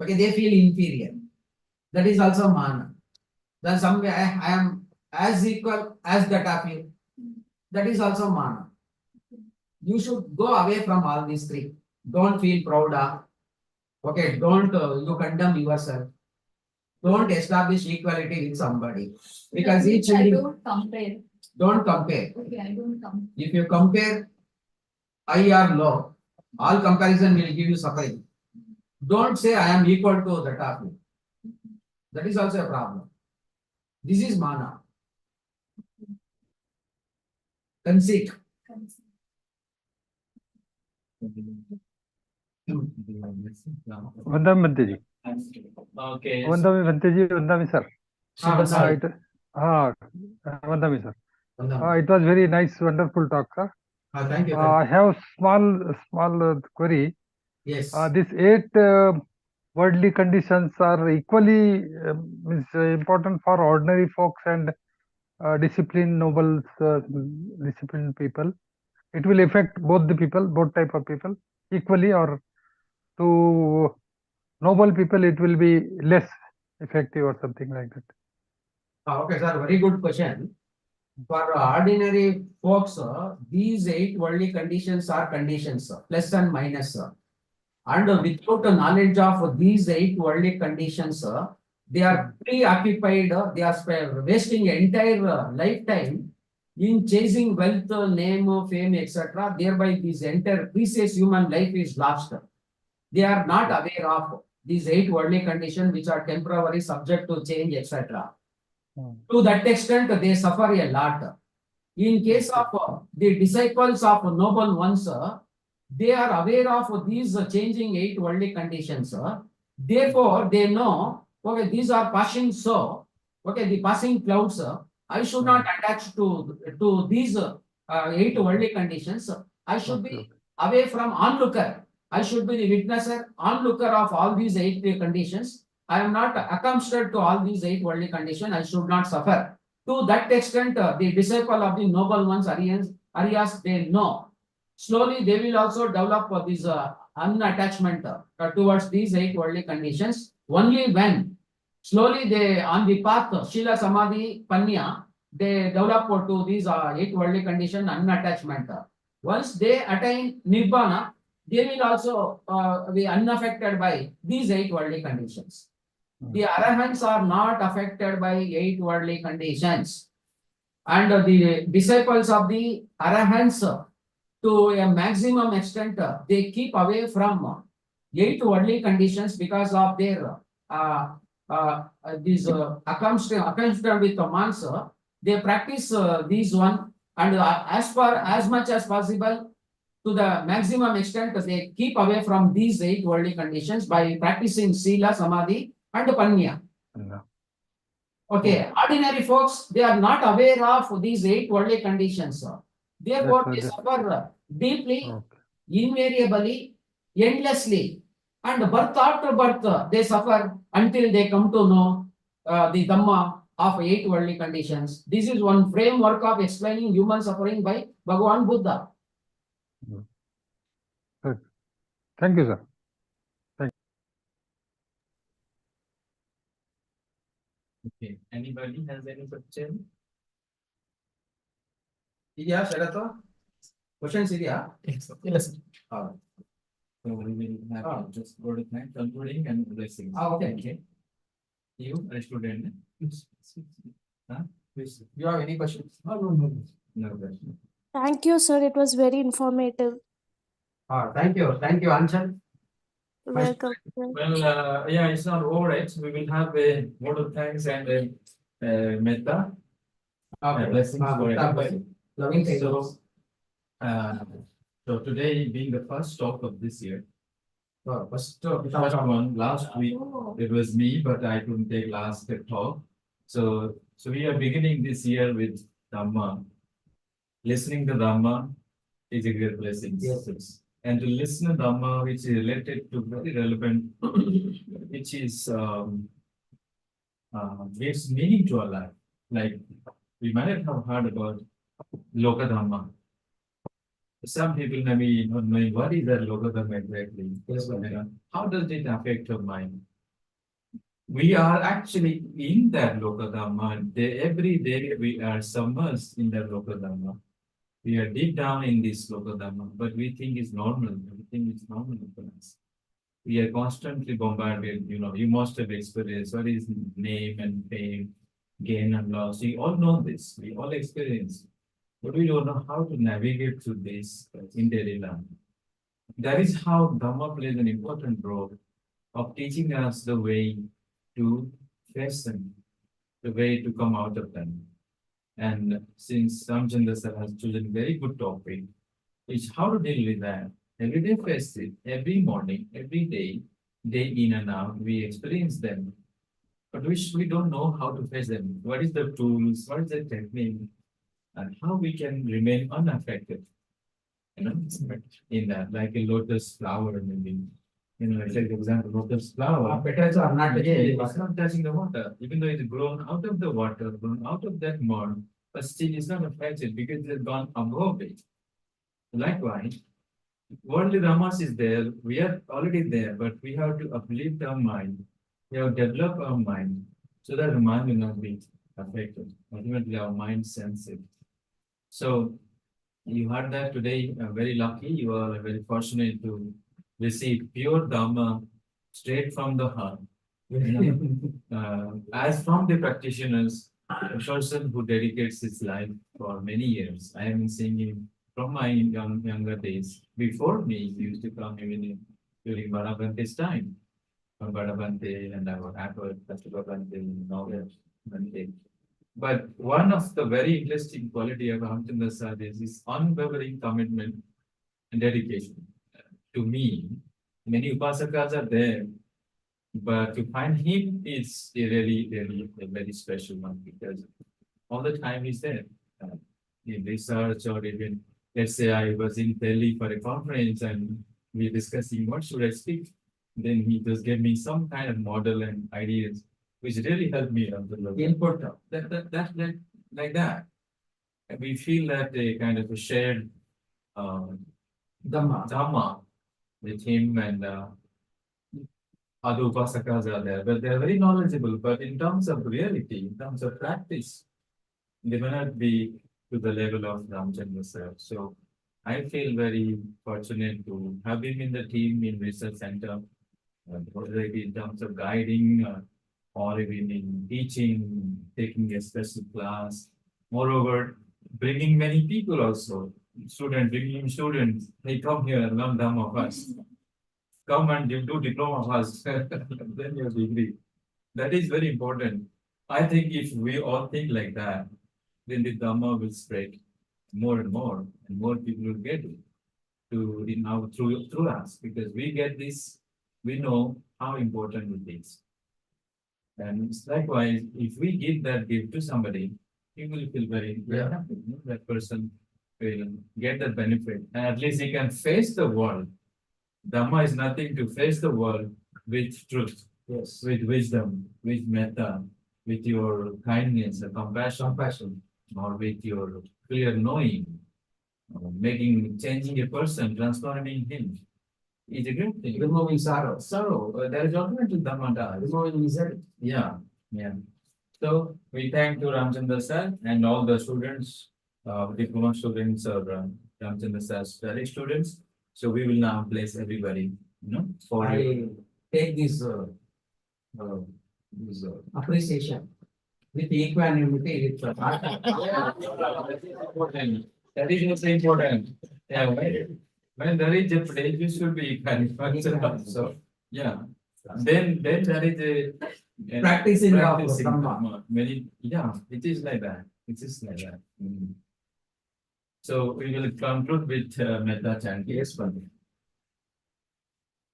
Okay, they feel inferior. That is also mana. Then some way I am as equal as that of you. That is also mana. You should go away from all these three. Don't feel proud of. Okay, don't you condemn yourself. Don't establish equality with somebody. Because That each means I individual, don't compare. don't compare. Okay, I don't compare. If you compare high or low, all comparison will give you suffering. Don't say I am equal to that of you. That is also a problem. This is mana. Conceit. Vandam Bhante ji. Okay. Vandami Bhante ji, Vandami sir. Sorry. Vandami sir. Vandam. It was very nice, wonderful talk, sir. Thank you. I have small query. Yes. These 8 worldly conditions are equally important for ordinary folks and disciplined nobles, disciplined people. It will affect both the people, both type of people equally, or to noble people it will be less effective or something like that. Okay, sir. Very good question. For ordinary folks, these 8 worldly conditions are conditions, plus and minus. And without the knowledge of these 8 worldly conditions, they are preoccupied, they are wasting entire lifetime in chasing wealth, name, fame, etc. Thereby, this entire precious human life is lost. They are not aware of these 8 worldly conditions, which are temporary, subject to change, etc. To that extent, they suffer a lot. In case of the disciples of noble ones, they are aware of these changing 8 worldly conditions. Therefore, they know, okay, these are passing so, okay, the passing clouds, I should not attach to these 8 worldly conditions. I should be away from onlooker. I should be the witnesser, onlooker of all these 8 conditions. I am not accustomed to all these 8 worldly conditions. I should not suffer. To that extent, the disciple of the noble ones, Aryas, they know. Slowly, they will also develop this unattachment towards these 8 worldly conditions. Only when slowly they on the path Shila Samadhi Panya, they develop to these 8 worldly condition unattachment. Once they attain Nibbana, they will also be unaffected by these 8 worldly conditions. The Arahants are not affected by 8 worldly conditions. And the disciples of the Arahants, to a maximum extent, they keep away from 8 worldly conditions because of their these accustomed with the mansa. They practice these one, and as much as possible, to the maximum extent, they keep away from these 8 worldly conditions by practicing Sila, Samadhi, and Panya. Yeah. Okay, ordinary folks, they are not aware of these 8 worldly conditions. Therefore, they That's suffer deeply, Okay. invariably, endlessly, and birth after birth, they suffer until they come to know the Dhamma of 8 worldly conditions. This is one framework of explaining human suffering by Bhagavan Buddha. Good. Thank you, sir. Okay, anybody has any question? Idea, Sharath? Questions, Idea? Yes. Ah. So we will have to just go to thank, concluding and blessings. Okay. You, a student? Huh? Please. You have any questions? No question. Thank you, sir. It was very informative. Thank you, Anchal. Welcome, sir. Well, yeah, it's not over yet. We will have a vote of thanks and metta. Blessings for everybody. Loving So, so today being the first talk of this year, first one last week, it was me, but I couldn't take last talk. So we are beginning this year with Dhamma. Listening to Dhamma is a great blessing. Yes. And to listen to Dhamma, which is related to very relevant, which is gives meaning to our life. Like we might have heard about Lokadhamma. Some people may be not knowing what is that Lokadhamma exactly. Yes, how does it affect your mind? We are actually in that Lokadhamma. Every day we are submersed in that Lokadhamma. We are deep down in this Lokadhamma, but we think it's normal. We think it's normal for us. We are constantly bombarded. You must have experienced what is name and fame, gain and loss. We all know this. We all experience. But we don't know how to navigate through this in daily life. That is how Dhamma plays an important role of teaching us the way to face them, the way to come out of them. And since Ramachandra sir has chosen a very good topic, is how to deal with that. Every day face it, every morning, every day, day in and out, we experience them. But we don't know how to face them. What is the tools, what is the technique, and how we can remain unaffected. In that, like a lotus flower, maybe. Like for example, lotus flower. Petals are not It's not touching the water, even though it's grown out of the water, grown out of that mud, but still it's not affected because it has gone above it. Likewise, worldly dhammas is there, we are already there, but we have to uplift our mind, we have to develop our mind so that the mind will not be affected. Ultimately, our mind senses it. So, you heard that today, very lucky, you are very fortunate to receive pure Dhamma straight from the heart. As from the practitioners, a person who dedicates his life for many years. I have been seeing him from my younger days. Before me, he used to come even during Bhagavate's time. Bhagavate and our Atta, Bhagavate, knowledge. But one of the very interesting quality of Ramachandra sir is his unwavering commitment and dedication. To me, many upasakas are there, but to find him is really a very special one because all the time he's there. In research or even, let's say I was in Delhi for a conference and we're discussing what should I speak. Then he just gave me some kind of model and ideas, which really helped me on the level. Input. That like that. And we feel that a kind of a shared Dhamma. Dhamma with him and other upasakas are there, but they are very knowledgeable. But in terms of reality, in terms of practice, they may not be to the level of Ramachandra sir. So I feel very fortunate to have him in the team in research center, whether it be in terms of guiding or even in teaching, taking a special class. Moreover, bringing many people also, bringing students, they come here, learn Dhamma first. Come and do diploma first, then your degree. That is very important. I think if we all think like that, then the Dhamma will spread more and more people will get it through us, because we get this, we know how important it is. And likewise, if we give that gift to somebody, he will feel very happy. That person will get the benefit, and at least he can face the world. Dhamma is nothing to face the world with truth, Yes. with wisdom, with metta, with your kindness and compassion, or with your clear knowing, changing a person, transforming him. Is a great thing. Removing sorrow. There is ultimately Dhamma does. Removing misery. Yeah. So we thank to Ramachandra sir and all the students, diploma students or Ramachandra sir's direct students. So we will now bless everybody, for I take this appreciation with equanimity. With important. That is most important. Yeah, when there is a place, you should be equanimous. So yeah. Then there is a Practicing of practicing Dhamma. Dhamma. It is like that. It is like that. So we will conclude with metta chant. Yes, Pandit.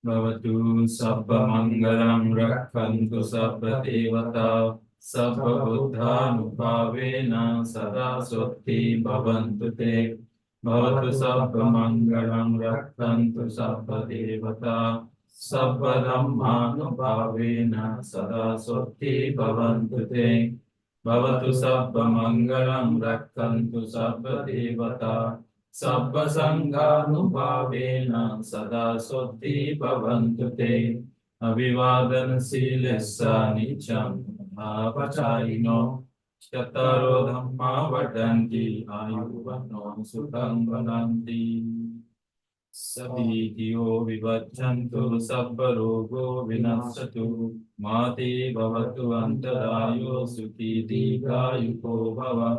Bhavatu sabba mangalam rakhantu sabba devata sabba buddhanubhavena sada sotti bhavantu te. Bhavatu sabba mangalam rakhantu sabba devata sabba dhammanubhavena sada sotti bhavantu te. Bhavatu sabba mangalam rakhantu sabba devata sabba sanghanubhavena sada sotti bhavantu te. Abhivadana silessa nityam bhavachayino chattaro dhamma vadanti ayuvano sukham vadanti. Sabhitiyo vivachantu sabba rogo vinasatu mati bhavatu antarayo sukhi dikayuko bhava.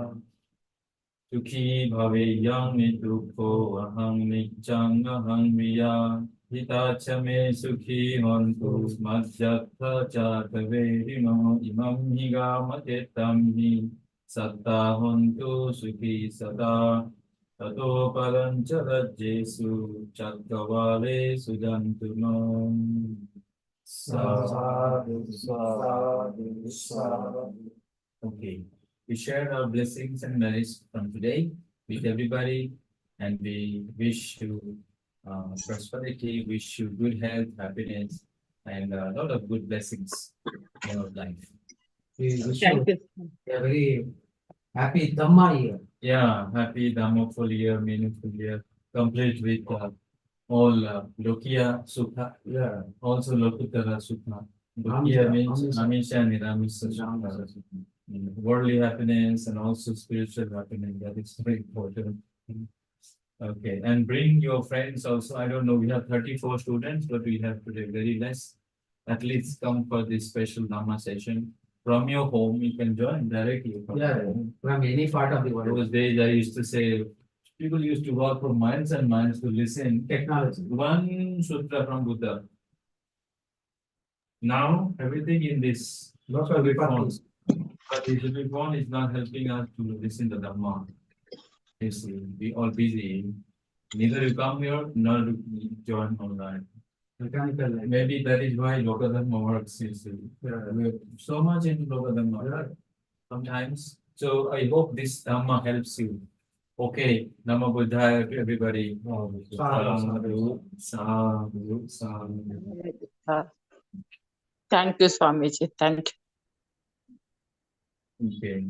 Sukhi bhaveyam nitukho aham niccang aham viya hitacha me sukhi hontu smadhyatha chakaverino imam higamate hi satta hontu sukhi sada tato parancha rajyesu chakavale sujantuno. Sadhu, sadhu, sadhu. Okay. We share our blessings and merits from today with everybody, and we wish you prosperity, wish you good health, happiness, and a lot of good blessings in your life. We wish Thank you you. a very happy Dhamma year. Yeah, happy Dhammaful year, meaningful year, complete with all Lokiya Sukha, also Lokuttara Sukha. Lokiya means Amisha and Niramisha Sukha. Worldly happiness and also spiritual happiness. That is very important. Okay, and bring your friends also. I don't know, we have 34 students, but we have today very less. At least come for this special Dhamma session. From your home, you can join directly. From any part of the world. Those days I used to say, people used to walk for miles and miles to listen. Technology. One sutra from Buddha. Now, everything in this Local phone. reports. But this phone is not helping us to listen to Dhamma. You see, we all busy. Neither you come here nor you join online. Mechanical. Maybe that is why Lokadhamma works. You see, we're so much into Lokadhamma sometimes. So I hope this Dhamma helps you. Okay, Namo Buddhaya to everybody. Sadhu, sadhu, sadhu. Thank you, Swamiji. Thank you. Okay.